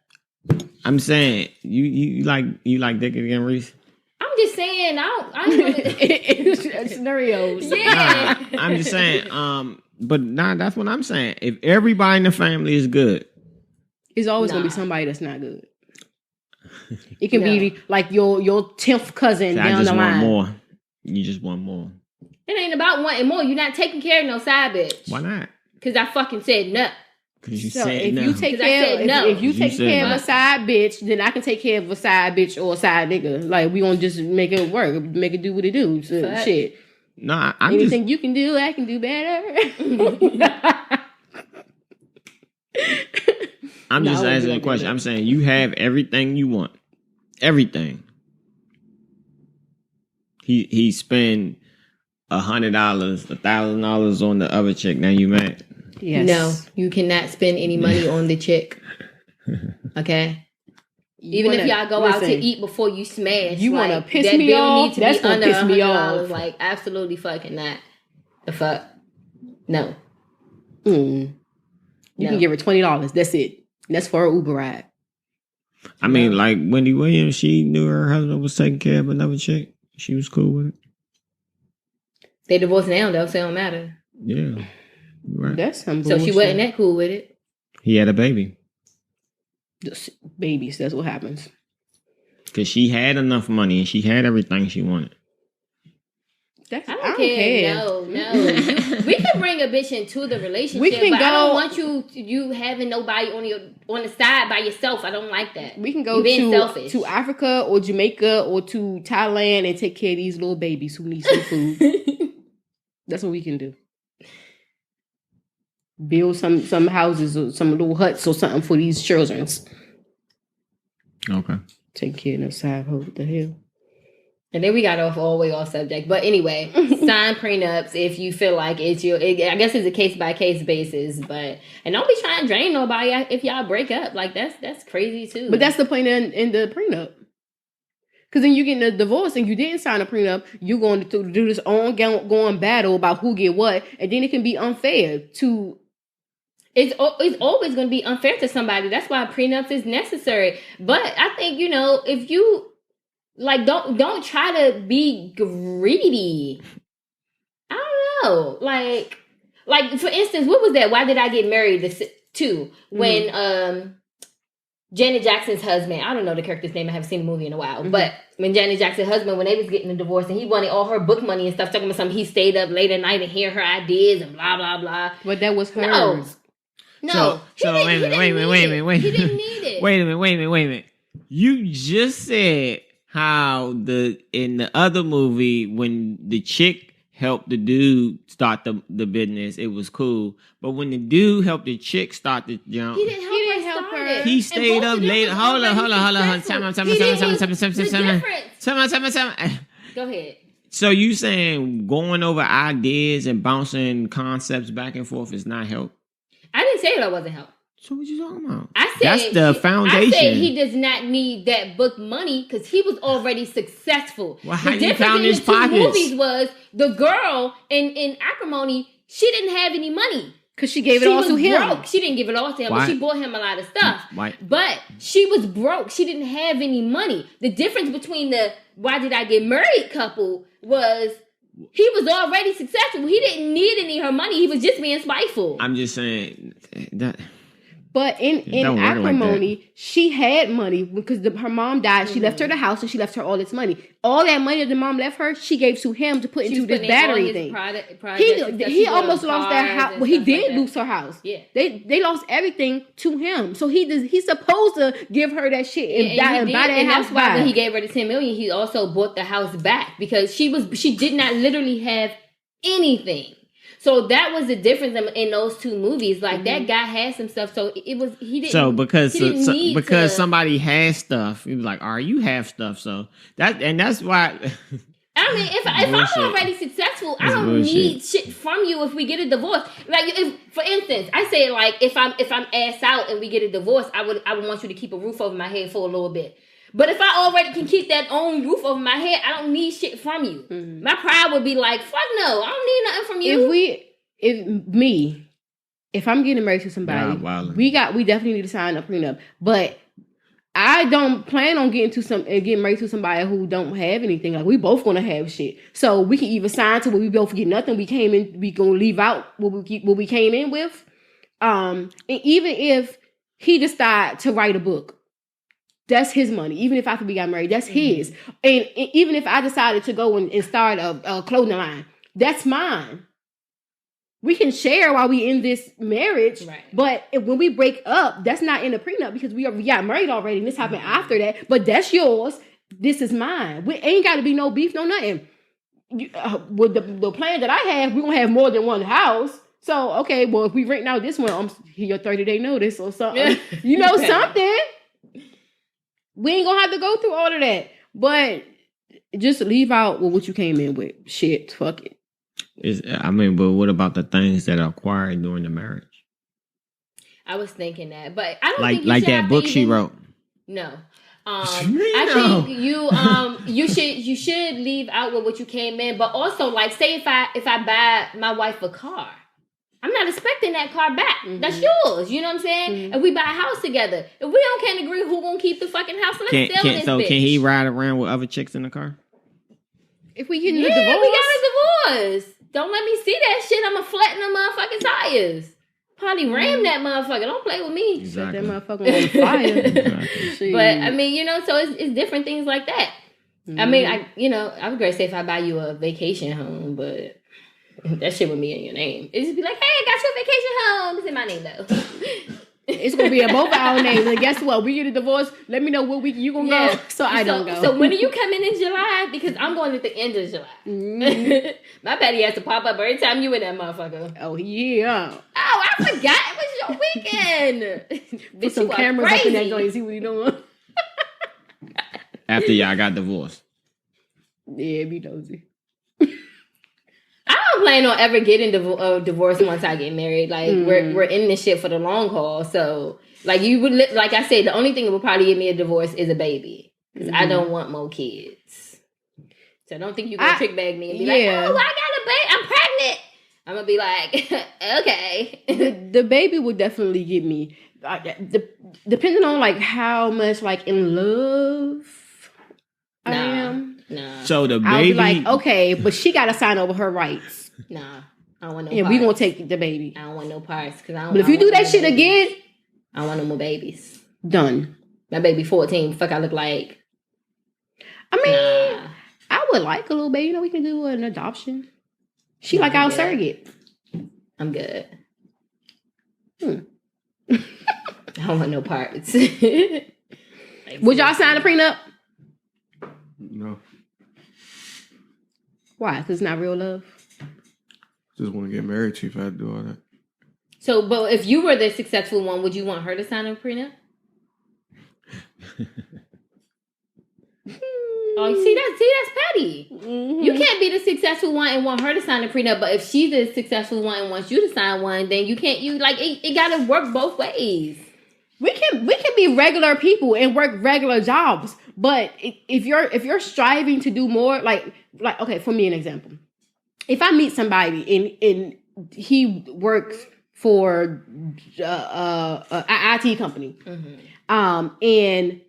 [SPEAKER 3] I'm saying you like Dick again, Reese.
[SPEAKER 1] I'm just saying I don't
[SPEAKER 2] it's scenarios.
[SPEAKER 1] Yeah.
[SPEAKER 3] Nah, I'm just saying. But that's what I'm saying. If everybody in the family is good,
[SPEAKER 2] it's always gonna be somebody that's not good. It can be like your 10th cousin down the line.
[SPEAKER 3] Want more. You just want more.
[SPEAKER 1] It ain't about wanting more. You're not taking care of no side bitch.
[SPEAKER 3] Why not?
[SPEAKER 1] Because I fucking said no.
[SPEAKER 3] Because you said no.
[SPEAKER 2] You take care, if you take care of a side bitch, then I can take care of a side bitch or a side nigga. Like, we gonna just make it work, make it do what it do. So, shit.
[SPEAKER 3] No,
[SPEAKER 2] anything you can do, I can do better.
[SPEAKER 3] I'm just asking a question. I'm saying you have everything you want. Everything. He spent $100, $1,000 on the other chick. Now you mad?
[SPEAKER 1] Yes. No, you cannot spend any money on the chick. Okay? Even if y'all go out to eat before you smash.
[SPEAKER 2] You want to piss me off? That's going to piss me off.
[SPEAKER 1] Like, absolutely fucking not. The fuck? No.
[SPEAKER 2] You can give her $20. That's it. That's for her Uber ride.
[SPEAKER 3] I mean, like Wendy Williams, she knew her husband was taking care of another chick. She was cool with it.
[SPEAKER 1] They divorced now, though, so it don't matter.
[SPEAKER 3] Yeah. Right.
[SPEAKER 2] That's some
[SPEAKER 1] bullshit. So she wasn't that cool with it.
[SPEAKER 3] He had a baby.
[SPEAKER 2] Babies, that's what happens.
[SPEAKER 3] Because she had enough money and she had everything she wanted.
[SPEAKER 1] I don't care. No. We can bring a bitch into the relationship, but I don't want you having nobody on the side by yourself. I don't like that.
[SPEAKER 2] We can go to Africa or Jamaica or to Thailand and take care of these little babies who need some food. That's what we can do. Build some houses or some little huts or something for these children.
[SPEAKER 3] Okay.
[SPEAKER 2] Take care of the side. What the hell?
[SPEAKER 1] And then we got all the way off subject. But anyway, sign prenups if you feel like I guess it's a case-by-case basis. And don't be trying to drain nobody if y'all break up. Like, that's crazy, too.
[SPEAKER 2] But that's the point in the prenup. Because then you get a divorce and you didn't sign a prenup. You're going to do this ongoing battle about who get what. And then it can be unfair to...
[SPEAKER 1] It's always going to be unfair to somebody. That's why prenups is necessary. But I think, if you... Like, don't try to be greedy. I don't know. Like for instance, what was that? Why Did I Get Married to? When Janet Jackson's husband, I don't know the character's name, I haven't seen the movie in a while, but when Janet Jackson's husband, when they was getting a divorce and he wanted all her book money and stuff, talking about something, he stayed up late at night and hear her ideas and blah, blah, blah.
[SPEAKER 2] But that was hers.
[SPEAKER 1] No.
[SPEAKER 3] So wait a minute.
[SPEAKER 1] He didn't need it.
[SPEAKER 3] Wait a minute. You just said how in the other movie when the chick helped the dude start the business, it was cool. But when the dude helped the chick start the jump,
[SPEAKER 1] he didn't help her.
[SPEAKER 3] He stayed up late. Hold on. Time out.
[SPEAKER 1] Go ahead.
[SPEAKER 3] So you saying going over ideas and bouncing concepts back and forth is not help?
[SPEAKER 1] I didn't say that wasn't help.
[SPEAKER 3] So what you talking about?
[SPEAKER 1] I said
[SPEAKER 3] that's the foundation.
[SPEAKER 1] I said he does not need that book money because he was already successful.
[SPEAKER 3] Well, how you found his pockets?
[SPEAKER 1] The movies was the girl in Acrimony. She didn't have any money
[SPEAKER 2] because she gave it all to him.
[SPEAKER 1] Broke. She didn't give it all to him, but she bought him a lot of stuff.
[SPEAKER 3] Why?
[SPEAKER 1] But she was broke. She didn't have any money. The difference between the Why Did I Get Married couple was he was already successful. He didn't need any of her money. He was just being spiteful.
[SPEAKER 3] I'm just saying that.
[SPEAKER 2] But in Acrimony, like she had money because her mom died. She left her the house and she left her all this money. All that money that the mom left her, she gave to him to put into this battery thing. He almost lost that house. Well, he did lose her house.
[SPEAKER 1] Yeah,
[SPEAKER 2] they lost everything to him. So he's supposed to give her that shit and buy that house.
[SPEAKER 1] That's why when he gave her the $10 million, he also bought the house back because she did not literally have anything. So that was the difference in those two movies. Like that guy had some stuff, so he didn't.
[SPEAKER 3] So because somebody has stuff, he was like, "All right, you have stuff." So that's why.
[SPEAKER 1] I mean, if I'm already successful, I don't need shit from you if we get a divorce. Like, if, for instance, I say like if I'm ass out and we get a divorce, I would want you to keep a roof over my head for a little bit. But if I already can keep that own roof over my head, I don't need shit from you. Mm-hmm. My pride would be like, fuck no, I don't need nothing from you.
[SPEAKER 2] If I'm getting married to somebody, we definitely need to sign a prenup. But I don't plan on getting married to somebody who don't have anything. Like, we both gonna have shit, so we can either sign to where we both get nothing. We gonna leave out what we came in with. And even if he decide to write a book, that's his money. Even if after we got married, that's his. And even if I decided to go and start a clothing line, that's mine. We can share while we in this marriage, right. But when we break up, that's not in the prenup because we got married already, and this happened after that. But that's yours. This is mine. We ain't got to be no beef, no nothing. With the plan that I have, we're gonna have more than one house. So okay, well, if we rent out this one, I'm here your 30-day notice or something. Something. We ain't gonna have to go through all of that. But just leave out what you came in with. Shit, fuck it.
[SPEAKER 3] But what about the things that are acquired during the marriage?
[SPEAKER 1] I was thinking that, but I don't think
[SPEAKER 3] like that book she wrote.
[SPEAKER 1] No, I think you should leave out with what you came in, but also like say if I buy my wife a car, I'm not expecting that car back. Mm-hmm. That's yours. You know what I'm saying? Mm-hmm. If we buy a house together, if we can't agree who gonna keep the fucking house, let's sell this bitch.
[SPEAKER 3] Can he ride around with other chicks in the car?
[SPEAKER 2] If we get a divorce,
[SPEAKER 1] we got a divorce. Don't let me see that shit. I'ma flatten the motherfucking tires. Probably ram that motherfucker. Don't play with me.
[SPEAKER 2] Exactly. Set that motherfucker on fire. Exactly.
[SPEAKER 1] But I mean, so it's different things like that. Mm-hmm. I mean, I would great say if I buy you a vacation home, but that shit would be in your name. It just be like, hey, I got you a vacation home. It's in my name though.
[SPEAKER 2] It's gonna be in both our names. And guess what? We get a divorce. Let me know what week you gonna go. So I don't go.
[SPEAKER 1] So when are you coming in July? Because I'm going at the end of July. Mm-hmm. My patty has to pop up every time you in that motherfucker.
[SPEAKER 2] Oh yeah.
[SPEAKER 1] Oh, I forgot it was your weekend.
[SPEAKER 2] Put some cameras up in that joint and see what you doing.
[SPEAKER 3] After y'all got divorced.
[SPEAKER 2] Yeah, be nosy.
[SPEAKER 1] I don't plan on ever getting divorced once I get married. Like we're in this shit for the long haul. So like you would like I said, the only thing that would probably get me a divorce is a baby because I don't want more kids. So I don't think you can trick bag me and be like, oh, I got a baby, I'm pregnant. I'm gonna be like, okay.
[SPEAKER 2] The baby would definitely get me. Depending on like how much like in love I am.
[SPEAKER 1] Nah.
[SPEAKER 3] So the baby,
[SPEAKER 2] I'll be like, okay, but she got to sign over her rights.
[SPEAKER 1] Nah, I don't want no.
[SPEAKER 2] And we gonna take the baby.
[SPEAKER 1] I don't want no parts because I don't.
[SPEAKER 2] But if you do that shit again,
[SPEAKER 1] I don't want no more babies.
[SPEAKER 2] Done.
[SPEAKER 1] My baby 14. Fuck, I look like.
[SPEAKER 2] I mean, I would like a little baby. We can do an adoption. She like our surrogate.
[SPEAKER 1] I'm good. I don't want no parts.
[SPEAKER 2] Would y'all sign a prenup?
[SPEAKER 4] No.
[SPEAKER 2] Why? Because it's not real love?
[SPEAKER 4] Just want to get married to you if I had to do all that.
[SPEAKER 1] So, but if you were the successful one, would you want her to sign a prenup? Oh, see, that's petty. Mm-hmm. You can't be the successful one and want her to sign a prenup, but if she's the successful one and wants you to sign one, then you can't. It got to work both ways.
[SPEAKER 2] We can be regular people and work regular jobs, but if you're striving to do more, like okay, for me an example, if I meet somebody and he works for an IT company, and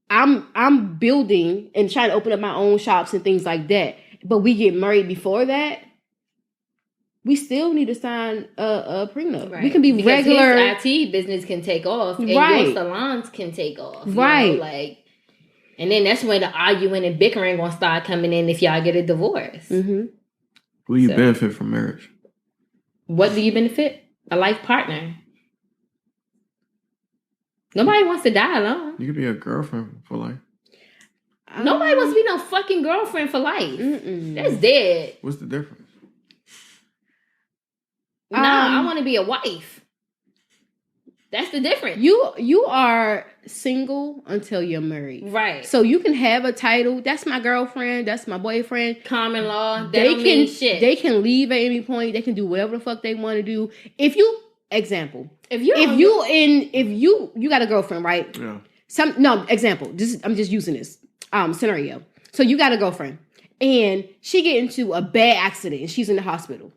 [SPEAKER 2] I'm building and trying to open up my own shops and things like that, but we get married before that. We still need to sign a prenup. Right. We can be because regular.
[SPEAKER 1] His IT business can take off, and your salons can take off.
[SPEAKER 2] Right.
[SPEAKER 1] And then that's when the arguing and bickering gonna start coming in if y'all get a divorce.
[SPEAKER 4] Mm-hmm. What do you benefit from marriage?
[SPEAKER 1] What do you benefit? A life partner. Nobody wants to die alone.
[SPEAKER 4] You could be a girlfriend for life.
[SPEAKER 1] Nobody wants to be no fucking girlfriend for life. That's dead.
[SPEAKER 4] What's the difference?
[SPEAKER 1] I want to be a wife. That's the difference.
[SPEAKER 2] You are single until you're married.
[SPEAKER 1] Right.
[SPEAKER 2] So you can have a title. That's my girlfriend. That's my boyfriend.
[SPEAKER 1] Common law. They don't mean shit.
[SPEAKER 2] They can leave at any point. They can do whatever the fuck they want to do. If you got a girlfriend, right? Yeah. Example. I'm just using this scenario. So you got a girlfriend, and she get into a bad accident, and she's in the hospital.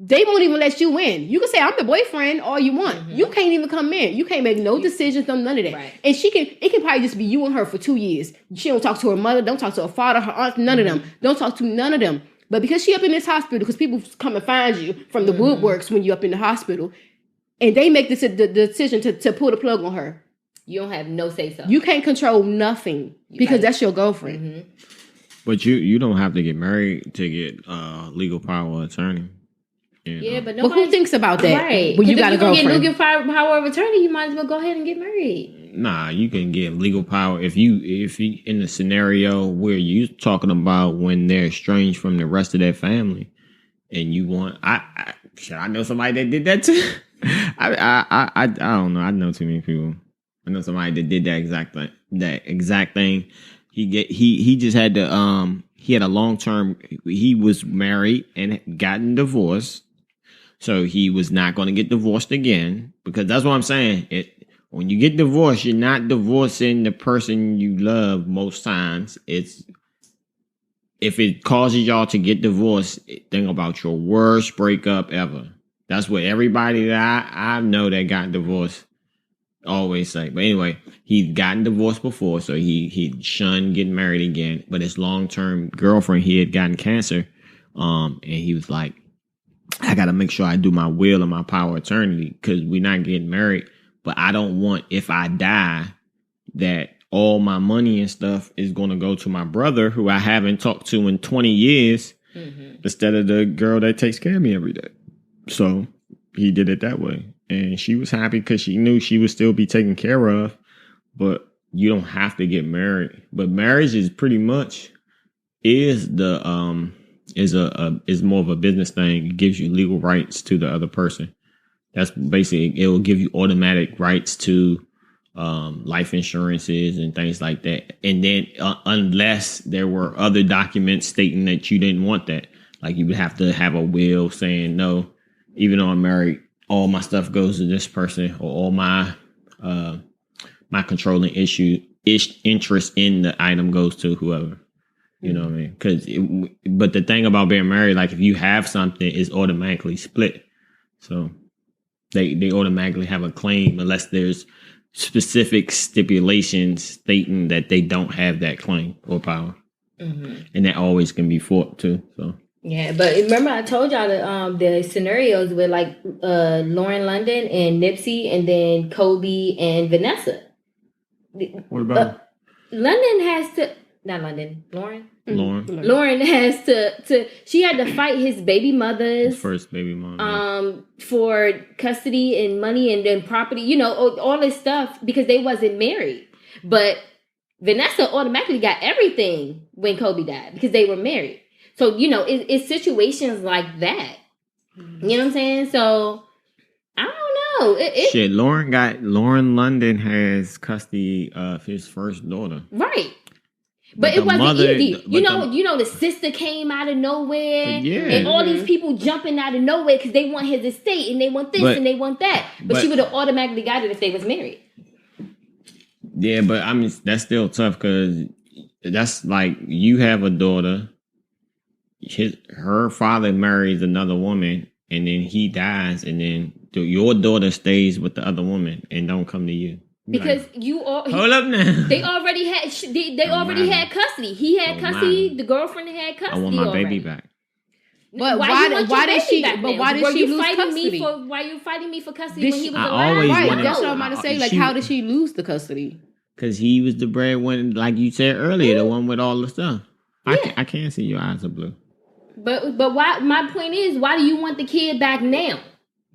[SPEAKER 2] They won't even let you in. You can say, I'm the boyfriend all you want. Mm-hmm. You can't even come in. You can't make no decisions, none of that. Right. And it can probably just be you and her for 2 years. She don't talk to her mother, don't talk to her father, her aunt, none of them. Don't talk to none of them. But because she up in this hospital, because people come and find you from the woodworks when you up in the hospital, and they make the decision to pull the plug on her.
[SPEAKER 1] You don't have no say so.
[SPEAKER 2] You can't control nothing because that's your girlfriend. Mm-hmm.
[SPEAKER 3] But you don't have to get married to get legal power of attorney.
[SPEAKER 1] Yeah, but
[SPEAKER 2] who thinks about that?
[SPEAKER 1] Right.
[SPEAKER 2] When you got a girlfriend.
[SPEAKER 1] If you get power of attorney, you might as well go ahead and get married.
[SPEAKER 3] Nah, you can get legal power if you in the scenario where you talking about when they're estranged from the rest of their family, and you want I know somebody that did that too. I don't know. I know too many people. I know somebody that did that exact thing. He just had to he had a long term. He was married and gotten divorced. So he was not going to get divorced again, because that's what I'm saying. When you get divorced, you're not divorcing the person you love most times. If it causes y'all to get divorced, think about your worst breakup ever. That's what everybody that I know that got divorced always say. But anyway, he'd gotten divorced before, so he shunned getting married again. But his long-term girlfriend, he had gotten cancer, and he was like, I got to make sure I do my will and my power of attorney, because we're not getting married. But I don't want, if I die, that all my money and stuff is going to go to my brother, who I haven't talked to in 20 years, instead of the girl that takes care of me every day. So he did it that way. And she was happy because she knew she would still be taken care of. But you don't have to get married. But marriage is pretty much is more of a business thing. It gives you legal rights to the other person. That's basically, it will give you automatic rights to life insurances and things like that. And then unless there were other documents stating that you didn't want that, like you would have to have a will saying, no, even though I'm married, all my stuff goes to this person, or all my my controlling interest in the item goes to whoever. You know what I mean? But the thing about being married, like if you have something, it's automatically split. So they automatically have a claim unless there's specific stipulations stating that they don't have that claim or power. And that always can be fought too. So
[SPEAKER 1] yeah, but remember I told y'all the scenarios with like Lauren London and Nipsey, and then Kobe and Vanessa.
[SPEAKER 4] What about
[SPEAKER 1] London has to. Not London. Lauren has to she had to fight his baby mother's
[SPEAKER 3] first baby mom
[SPEAKER 1] for custody and money and then property, all this stuff, because they wasn't married. But Vanessa automatically got everything when Kobe died because they were married. So it's situations like that. You know what I'm saying? So I don't know.
[SPEAKER 3] Lauren London has custody of his first daughter.
[SPEAKER 1] Right. But it wasn't easy. The sister came out of nowhere, and all these people jumping out of nowhere because they want his estate and they want this and they want that. But she would have automatically got it if they was married.
[SPEAKER 3] Yeah, but I mean that's still tough, because that's like you have a daughter, her father marries another woman, and then he dies, and then your daughter stays with the other woman and don't come to you.
[SPEAKER 1] Because
[SPEAKER 3] hold up now.
[SPEAKER 1] They already had had custody. He had custody. The girlfriend had custody.
[SPEAKER 3] I want my baby back.
[SPEAKER 2] But why did she lose custody?
[SPEAKER 1] Why you fighting me for custody when he was alive?
[SPEAKER 3] Always
[SPEAKER 2] that's what I'm about to say. Like, how did she lose the custody?
[SPEAKER 3] Because he was the breadwinner, like you said earlier, the one with all the stuff. Yeah. I can't see your eyes are blue.
[SPEAKER 1] But why? My point is, why do you want the kid back now?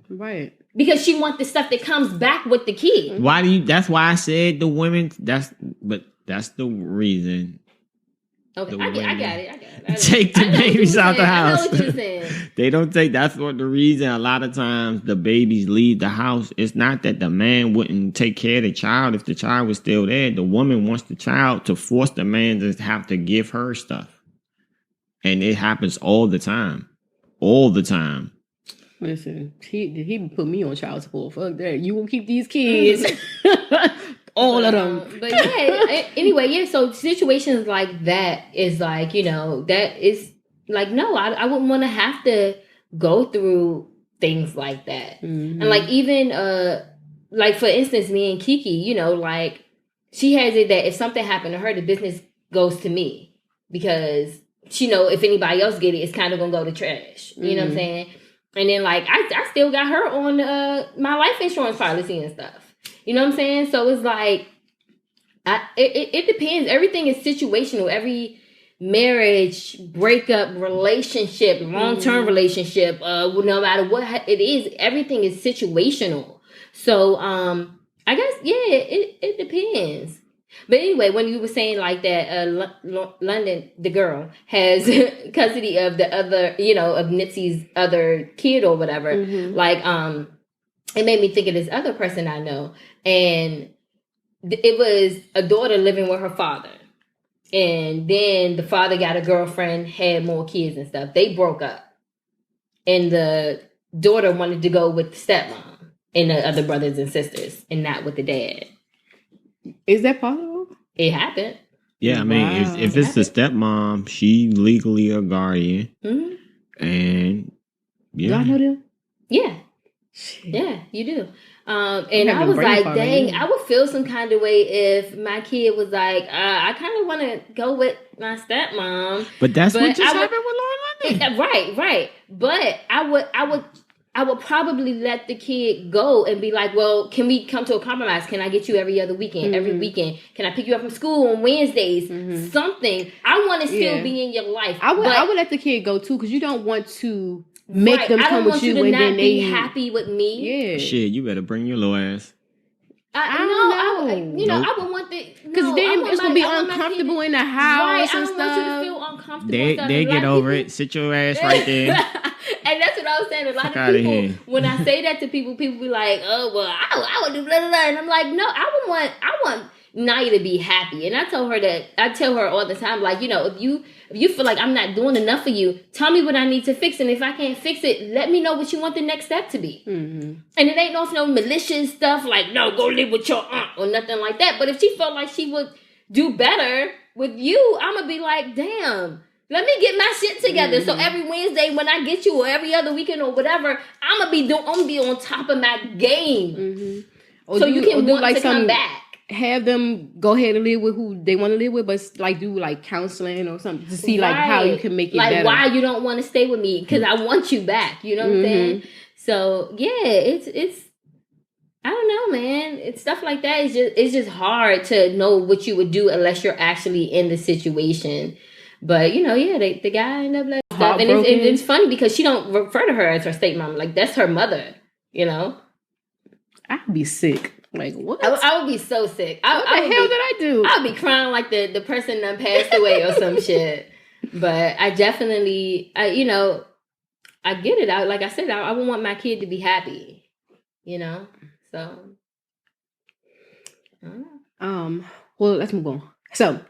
[SPEAKER 2] Right.
[SPEAKER 1] Because she wants the stuff that comes back with the kid.
[SPEAKER 3] Why do you? That's why I said the women. That's the reason.
[SPEAKER 1] Okay, I got it.
[SPEAKER 3] Take the babies out the house.
[SPEAKER 1] I know what you're saying.
[SPEAKER 3] They don't take. That's what the reason. A lot of times the babies leave the house. It's not that the man wouldn't take care of the child if the child was still there. The woman wants the child to force the man to have to give her stuff, and it happens all the time. All the time.
[SPEAKER 2] Listen, he put me on child support. Fuck that. You will keep these kids. All of them.
[SPEAKER 1] But yeah, anyway, yeah, so situations like that is like, that is like, no, I wouldn't want to have to go through things like that.
[SPEAKER 2] Mm-hmm.
[SPEAKER 1] And like, even, like, for instance, me and Kiki, like, she has it that if something happened to her, the business goes to me because she know if anybody else get it, it's kind of gonna go to trash. You know what I'm saying? And then like I still got her on my life insurance policy and stuff. You know what I'm saying? So it's like it depends. Everything is situational. Every marriage, breakup, relationship, long-term relationship, no matter what it is, everything is situational. So I guess it depends. But anyway, when you were saying like that, London, the girl, has custody of the other, of Nipsey's other kid or whatever. Like, it made me think of this other person I know, and it was a daughter living with her father, and then the father got a girlfriend, had more kids and stuff. They broke up, and the daughter wanted to go with the stepmom and the other brothers and sisters, and not with the dad.
[SPEAKER 2] Is that possible?
[SPEAKER 1] It happened.
[SPEAKER 3] Yeah, I mean, if it's the stepmom, she legally a guardian. And yeah.
[SPEAKER 2] Y'all know them?
[SPEAKER 1] Yeah. Shit. Yeah, you do. And I was like, dang, I would feel some kind of way if my kid was like, I kind of want to go with my stepmom.
[SPEAKER 3] But that's what just happened with Lauren London.
[SPEAKER 1] Right. But I would probably let the kid go and be like, well, can we come to a compromise? Can I get you every other weekend, every weekend? Can I pick you up from school on Wednesdays? Something. I want to still be in your life.
[SPEAKER 2] I would let the kid go too, because you don't want to make them come with you and then they
[SPEAKER 1] happy with me.
[SPEAKER 3] Yeah. Shit, you better bring your little ass.
[SPEAKER 1] I don't know. I would want the
[SPEAKER 2] because then it's gonna be uncomfortable in the house and stuff.
[SPEAKER 1] I don't want you to feel uncomfortable.
[SPEAKER 3] They get over it. Sit your ass right there.
[SPEAKER 1] And that's what I was saying. A lot of people, when I say that to people be like, "Oh, well, I would do blah blah blah," and I'm like, "No, I want Naya to be happy." And I tell her all the time, like, if you feel like I'm not doing enough for you, tell me what I need to fix, and if I can't fix it, let me know what you want the next step to be. And it ain't no malicious stuff like, no, go live with your aunt or nothing like that. But if she felt like she would do better with you, I'm gonna be like, damn. Let me get my shit together. So every Wednesday when I get you, or every other weekend or whatever, I'm gonna be on top of my game. So you can want like to come back.
[SPEAKER 2] Have them go ahead and live with who they want to live with, but like do like counseling or something to see like how you can make it
[SPEAKER 1] like
[SPEAKER 2] better.
[SPEAKER 1] Why you don't want to stay with me? Because I want you back. You know what I'm saying? So yeah, it's I don't know, man. It's stuff like that. It's just hard to know what you would do unless you're actually in the situation. But the guy ended up like stuff, and it's funny because she don't refer to her as her stepmom. Like that's her mother.
[SPEAKER 2] I'd be sick. Like what?
[SPEAKER 1] I would be so sick.
[SPEAKER 2] What the hell did I do?
[SPEAKER 1] I'd be crying like the person that passed away or some shit. But I definitely, I get it. Like I said, I would want my kid to be happy. So. I don't know.
[SPEAKER 2] Well, let's move on. So.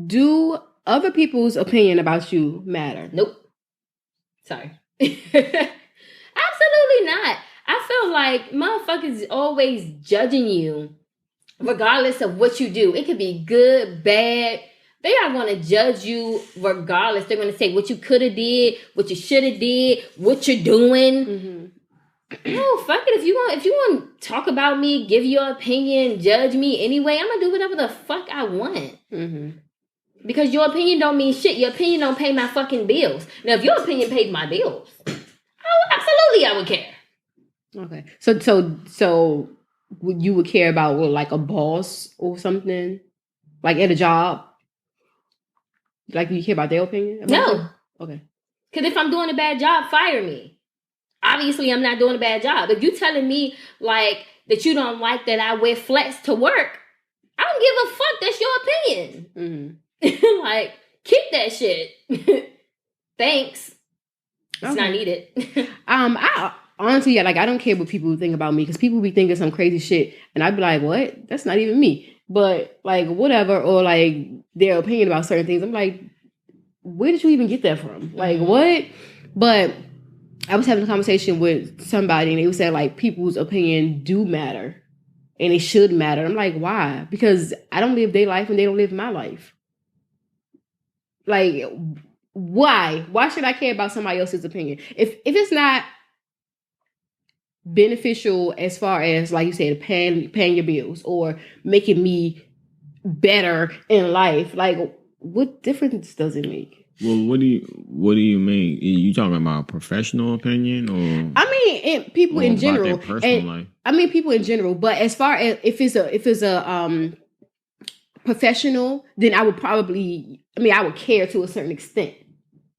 [SPEAKER 2] Do other people's opinion about you matter?
[SPEAKER 1] Nope. Sorry. Absolutely not. I feel like motherfuckers always judging you regardless of what you do. It could be good, bad. They are going to judge you regardless. They're going to say what you could have did, what you should have did, what you're doing. No, fuck it. If you want to talk about me, give your opinion, judge me anyway, I'm going to do whatever the fuck I want. Because your opinion don't mean shit. Your opinion don't pay my fucking bills. Now, if your opinion paid my bills, absolutely I would care.
[SPEAKER 2] Okay. So you would care about like a boss or something? Like at a job? Like you care about their opinion?
[SPEAKER 1] No.
[SPEAKER 2] Okay.
[SPEAKER 1] Because if I'm doing a bad job, fire me. Obviously, I'm not doing a bad job. If you telling me like that you don't like that I wear flats to work, I don't give a fuck. That's your opinion. Like, keep that shit. Thanks. It's not needed.
[SPEAKER 2] I honestly, like, I don't care what people think about me because people be thinking some crazy shit, and I'd be like, "What? That's not even me." But like, whatever, or like their opinion about certain things, I'm like, "Where did you even get that from? Like, what?" But I was having a conversation with somebody, and they said like people's opinion do matter. and it should matter. I'm like, why? Because I don't live their life and they don't live my life. Like, why? Why should I care about somebody else's opinion? If it's not beneficial as far as, like you said, paying your bills or making me better in life, like, what difference does it make?
[SPEAKER 3] Well, what do you mean? You talking about professional opinion, or
[SPEAKER 2] I mean, people in general,
[SPEAKER 3] about their personal life?
[SPEAKER 2] I mean, people in general. But as far as if it's a professional, then I would probably, I would care to a certain extent,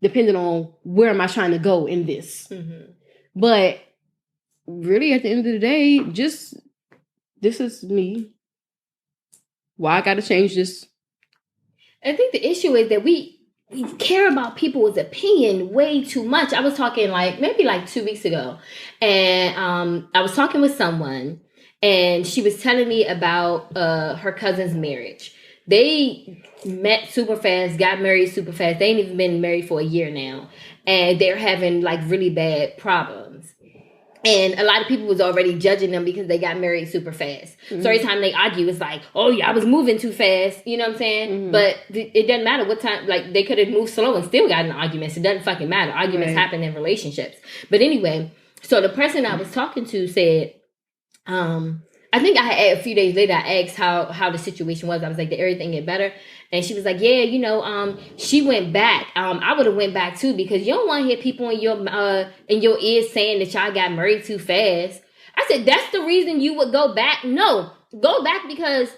[SPEAKER 2] depending on where am I trying to go in this. Mm-hmm. But really, at the end of the day, just this is me. Why I got to change this?
[SPEAKER 1] I think the issue is that we care about people's opinion way too much. I was talking maybe 2 weeks ago, and I was talking with someone, and she was telling me about her cousin's marriage. They met super fast, got married super fast. They ain't even been married for a year now, and they're having really bad problems. And a lot of people was already judging them because they got married super fast. Mm-hmm. So every time they argue, it's like, oh, yeah, I was moving too fast. You know what I'm saying? Mm-hmm. But it doesn't matter what time. They could have moved slow and still got in arguments. It doesn't fucking matter. Arguments happen in relationships. But anyway, so the person I was talking to said, I think a few days later, I asked how the situation was. I was like, did everything get better? And she was like, yeah, she went back. I would have went back too, because you don't want to hear people in your ears saying that y'all got married too fast. I said, that's the reason you would go back? No, go back because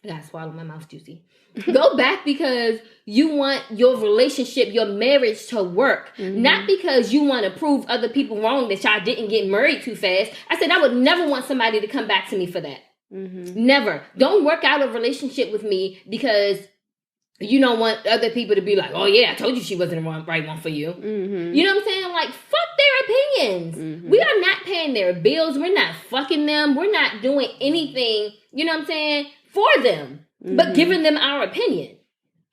[SPEAKER 1] I gotta swallow, my mouth's juicy. Go back because you want your relationship, your marriage to work. Mm-hmm. Not because you want to prove other people wrong that y'all didn't get married too fast. I said, I would never want somebody to come back to me for that. Mm-hmm. Never. Don't work out a relationship with me because you don't want other people to be like, oh yeah, I told you she wasn't the right one for you. Mm-hmm. You know what I'm saying? Fuck their opinions. Mm-hmm. We are not paying their bills. We're not fucking them. We're not doing anything, you know what I'm saying, for them. But giving them our opinion.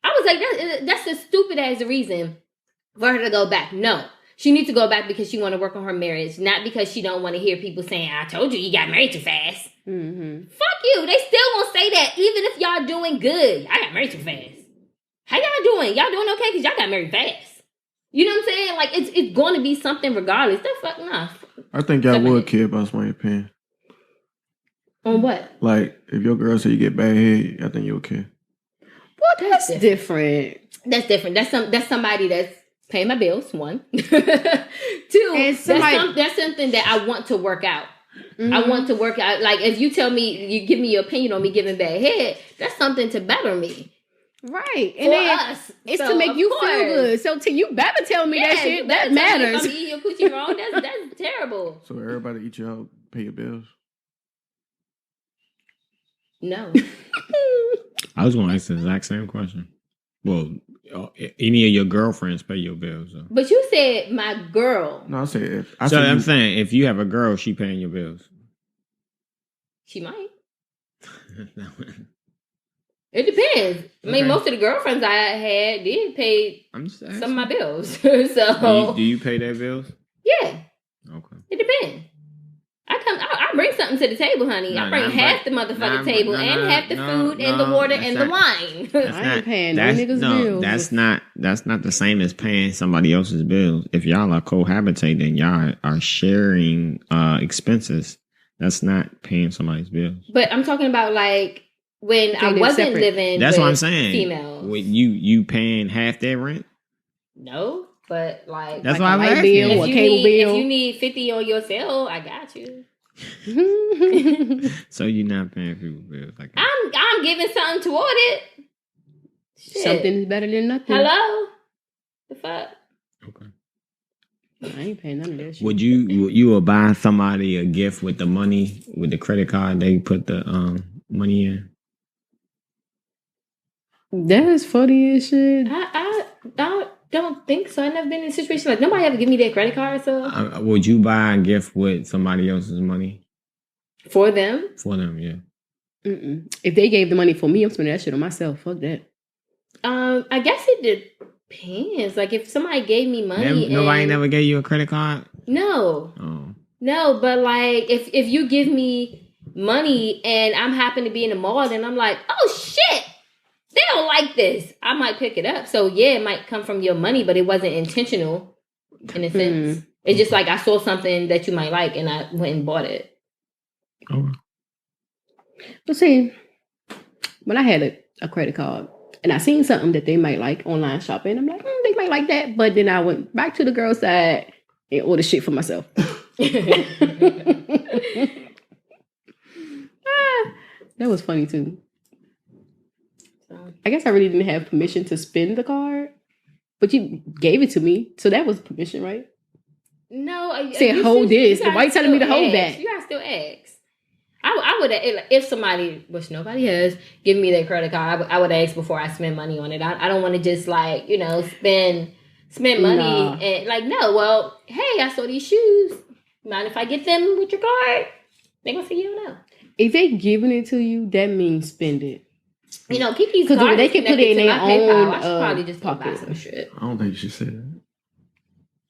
[SPEAKER 1] I was like, that's a stupid ass reason for her to go back. No. She needs to go back because she want to work on her marriage, not because she don't want to hear people saying, I told you got married too fast. Mm-hmm. Fuck you. They still gonna say that even if y'all doing good. I got married too fast. How y'all doing? Y'all doing okay? Because y'all got married fast. You know what I'm saying? It's going to be something regardless. The fuck nah.
[SPEAKER 4] I think y'all would care about somebody's opinion.
[SPEAKER 1] On what?
[SPEAKER 4] If your girl say you get bad head, I think you'll care.
[SPEAKER 2] Well, that's different.
[SPEAKER 1] That's different. That's somebody that's paying my bills, one. Two, and that's something that I want to work out. Mm-hmm. I want to work out. If you tell me, you give me your opinion on me giving bad head, that's something to better me.
[SPEAKER 2] Right. And us. It's to make you feel good. So you better tell me that shit. That matters.
[SPEAKER 1] If I'm eating your coochie wrong, that's terrible.
[SPEAKER 4] So everybody eat you out, pay your bills?
[SPEAKER 1] No.
[SPEAKER 3] I was going to ask the exact same question. Well, any of your girlfriends pay your bills, though.
[SPEAKER 1] But you said my girl.
[SPEAKER 4] No, I said
[SPEAKER 3] I'm saying if you have a girl, she paying your bills.
[SPEAKER 1] She might. It depends. I mean, most of the girlfriends I had did pay some of my bills. So
[SPEAKER 3] do you pay their bills?
[SPEAKER 1] Yeah.
[SPEAKER 3] Okay.
[SPEAKER 1] It depends. I bring something to the table, honey. I bring half the motherfucking table and half the food and the water and the wine.
[SPEAKER 2] I ain't paying no niggas' bills.
[SPEAKER 3] That's not the same as paying somebody else's bills. If y'all are cohabitating, y'all are sharing expenses. That's not paying somebody's bills.
[SPEAKER 1] But I'm talking about when I wasn't living.
[SPEAKER 3] That's
[SPEAKER 1] with
[SPEAKER 3] what I'm saying.
[SPEAKER 1] Females.
[SPEAKER 3] When you paying half their rent?
[SPEAKER 1] No. But
[SPEAKER 3] that's why I'm asking.
[SPEAKER 2] Bill or cable bill.
[SPEAKER 1] If you need 50 on your cell, I got you.
[SPEAKER 3] So you're not paying people's bills like that?
[SPEAKER 1] I'm giving something toward it. Shit.
[SPEAKER 2] Something is better than nothing.
[SPEAKER 1] Hello? The fuck?
[SPEAKER 3] Okay.
[SPEAKER 2] I ain't paying none of that shit.
[SPEAKER 3] Would you buy somebody a gift with the money, with the credit card they put the money in?
[SPEAKER 2] That is funny as shit.
[SPEAKER 1] I don't think so. I've never been in a situation nobody ever give me their credit card. So
[SPEAKER 3] would you buy a gift with somebody else's money
[SPEAKER 1] for them?
[SPEAKER 3] For them, yeah.
[SPEAKER 2] Mm-mm. If they gave the money for me, I'm spending that shit on myself. Fuck that.
[SPEAKER 1] I guess it depends. If somebody gave me money,
[SPEAKER 3] nobody never gave you a credit card.
[SPEAKER 1] No.
[SPEAKER 3] Oh.
[SPEAKER 1] No, but if you give me money and I'm happen to be in the mall and I'm like, oh shit, they don't like this. I might pick it up. So yeah, it might come from your money, but it wasn't intentional in a sense. It's just like I saw something that you might like and I went and bought it.
[SPEAKER 3] Oh.
[SPEAKER 2] But see, when I had a credit card and I seen something that they might like online shopping, I'm like, they might like that. But then I went back to the girl side and ordered shit for myself. That was funny too. I guess I really didn't have permission to spend the card, but you gave it to me, so that was permission, right?
[SPEAKER 1] No,
[SPEAKER 2] said hold this. Why are you telling me to hold that?
[SPEAKER 1] You gotta still ask. I would, if somebody, which nobody has, give me their credit card, I would ask before I spend money on it. I don't want to just like spend money and like no. Well, hey, I saw these shoes. Mind if I get them with your card? They gonna say you don't know.
[SPEAKER 2] If they giving it to you, that means spend it.
[SPEAKER 1] Kiki's card
[SPEAKER 2] they can put it in their own
[SPEAKER 1] I should probably just go buy some shit.
[SPEAKER 4] I don't think you should say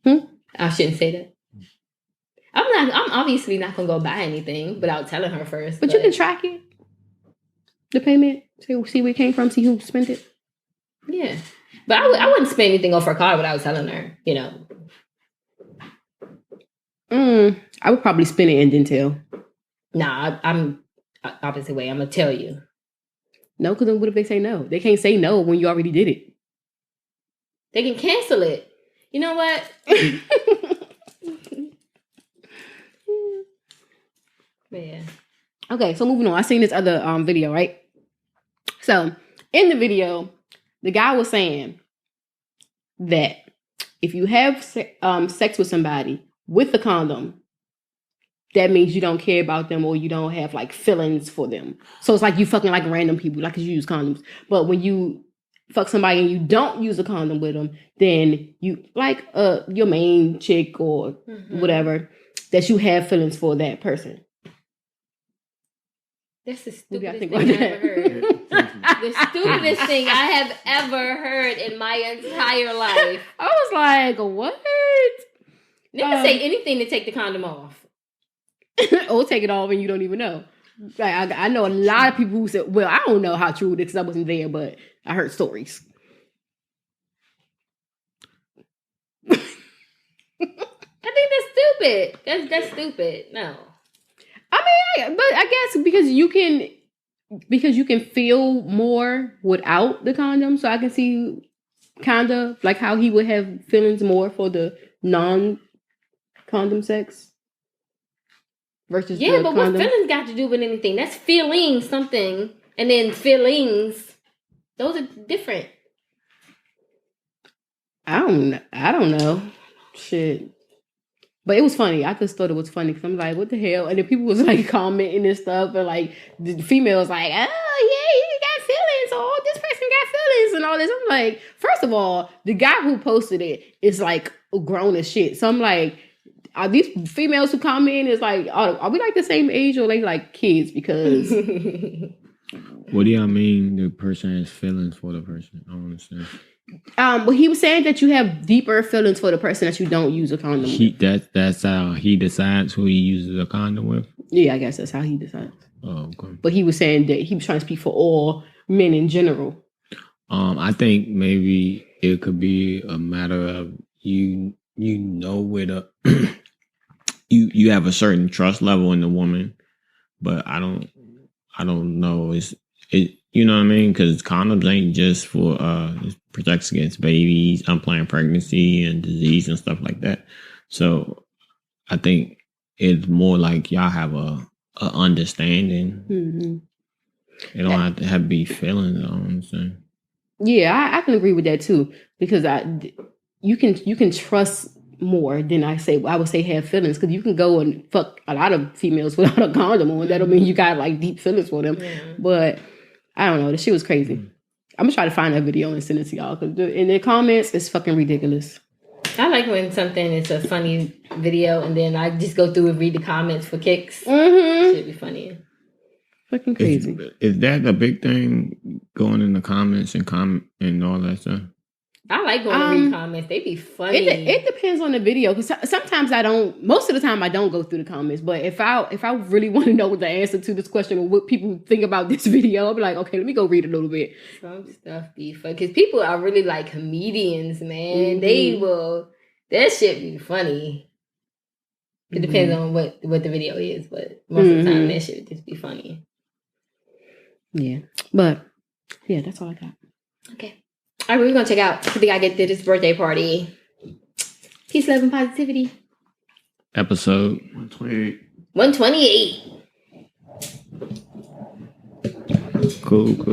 [SPEAKER 4] that.
[SPEAKER 1] I shouldn't say that. I'm obviously not gonna go buy anything without telling her first.
[SPEAKER 2] But you can track it. The payment. See where it came from. See who spent it.
[SPEAKER 1] Yeah, but I wouldn't spend anything off her card without telling her.
[SPEAKER 2] I would probably spend it and then tell.
[SPEAKER 1] Nah, I'm opposite way. I'm gonna tell you.
[SPEAKER 2] No, because then what if they say no? They can't say no when you already did it.
[SPEAKER 1] They can cancel it. You know what? Yeah.
[SPEAKER 2] Okay, so moving on. I seen this other video, right? So in the video, the guy was saying that if you have sex with somebody with a condom, that means you don't care about them or you don't have like feelings for them. So it's like you fucking like random people, like you use condoms. But when you fuck somebody and you don't use a condom with them, then you like your main chick or whatever, that you have feelings for that person.
[SPEAKER 1] That's the stupidest thing I've ever heard. The stupidest thing I have ever heard in my entire life.
[SPEAKER 2] I was like, what?
[SPEAKER 1] Never say anything to take the condom off.
[SPEAKER 2] Or take it off and you don't even know. Like I know a lot of people who said, well, I don't know how true it is because I wasn't there, but I heard stories.
[SPEAKER 1] I think that's stupid. That's stupid. No.
[SPEAKER 2] I mean, but I guess because you can feel more without the condom, so I can see kind of like how he would have feelings more for the non-condom sex versus the
[SPEAKER 1] but
[SPEAKER 2] condom.
[SPEAKER 1] what feelings got to do with anything? That's feeling something, and then feelings. Those are different. I
[SPEAKER 2] don't know. Shit. But it was funny. I just thought it was funny because I'm like, what the hell? And then people was like commenting and stuff, and like the females like, oh yeah, you got feelings, or this person got feelings, and all this. I'm like, first of all, the guy who posted it is like grown as shit. So I'm like, are these females who comment is like, are we like the same age or like kids? Because
[SPEAKER 3] what do y'all mean? The person has feelings for the person? I don't understand.
[SPEAKER 2] Well, he was saying that you have deeper feelings for the person that you don't use a condom with.
[SPEAKER 3] That's how he decides who he uses a condom with?
[SPEAKER 2] Yeah, I guess that's how he decides.
[SPEAKER 3] Oh, okay.
[SPEAKER 2] But he was saying that he was trying to speak for all men in general.
[SPEAKER 3] I think maybe it could be a matter of you know where the you have a certain trust level in the woman, but I don't know. It you know what I mean? Because condoms ain't just for it protects against babies, unplanned pregnancy, and disease and stuff like that. So I think it's more like y'all have a understanding. Mm-hmm. It don't have to be feelings. I don't understand.
[SPEAKER 2] Yeah, I can agree with that too because you can trust more than I would say have feelings because you can go and fuck a lot of females without a condom on. That don't mean you got like deep feelings for them, but. I don't know. The shit was crazy. I'm gonna try to find that video and send it to y'all because in the comments, it's fucking ridiculous.
[SPEAKER 1] I like when something is a funny video and then I just go through and read the comments for kicks.
[SPEAKER 2] Mm-hmm.
[SPEAKER 1] Should be funny.
[SPEAKER 2] Fucking crazy.
[SPEAKER 3] Is that a big thing? Going in the comments and all that stuff?
[SPEAKER 1] I like going to read comments. They be funny.
[SPEAKER 2] It depends on the video because sometimes I don't. Most of the time I don't go through the comments. But if I really want to know the answer to this question or what people think about this video, I'll be like, okay, let me go read a little bit.
[SPEAKER 1] Some stuff be fun because people are really like comedians, man. They will. That shit be funny. It depends on what the video is, but most of the time that shit just be funny.
[SPEAKER 2] Yeah, but yeah, that's all I got.
[SPEAKER 1] Okay. All right, we're going to check out the guy get to this birthday party. Peace, love, and positivity.
[SPEAKER 3] Episode
[SPEAKER 4] 128.
[SPEAKER 1] 128.
[SPEAKER 3] Cool.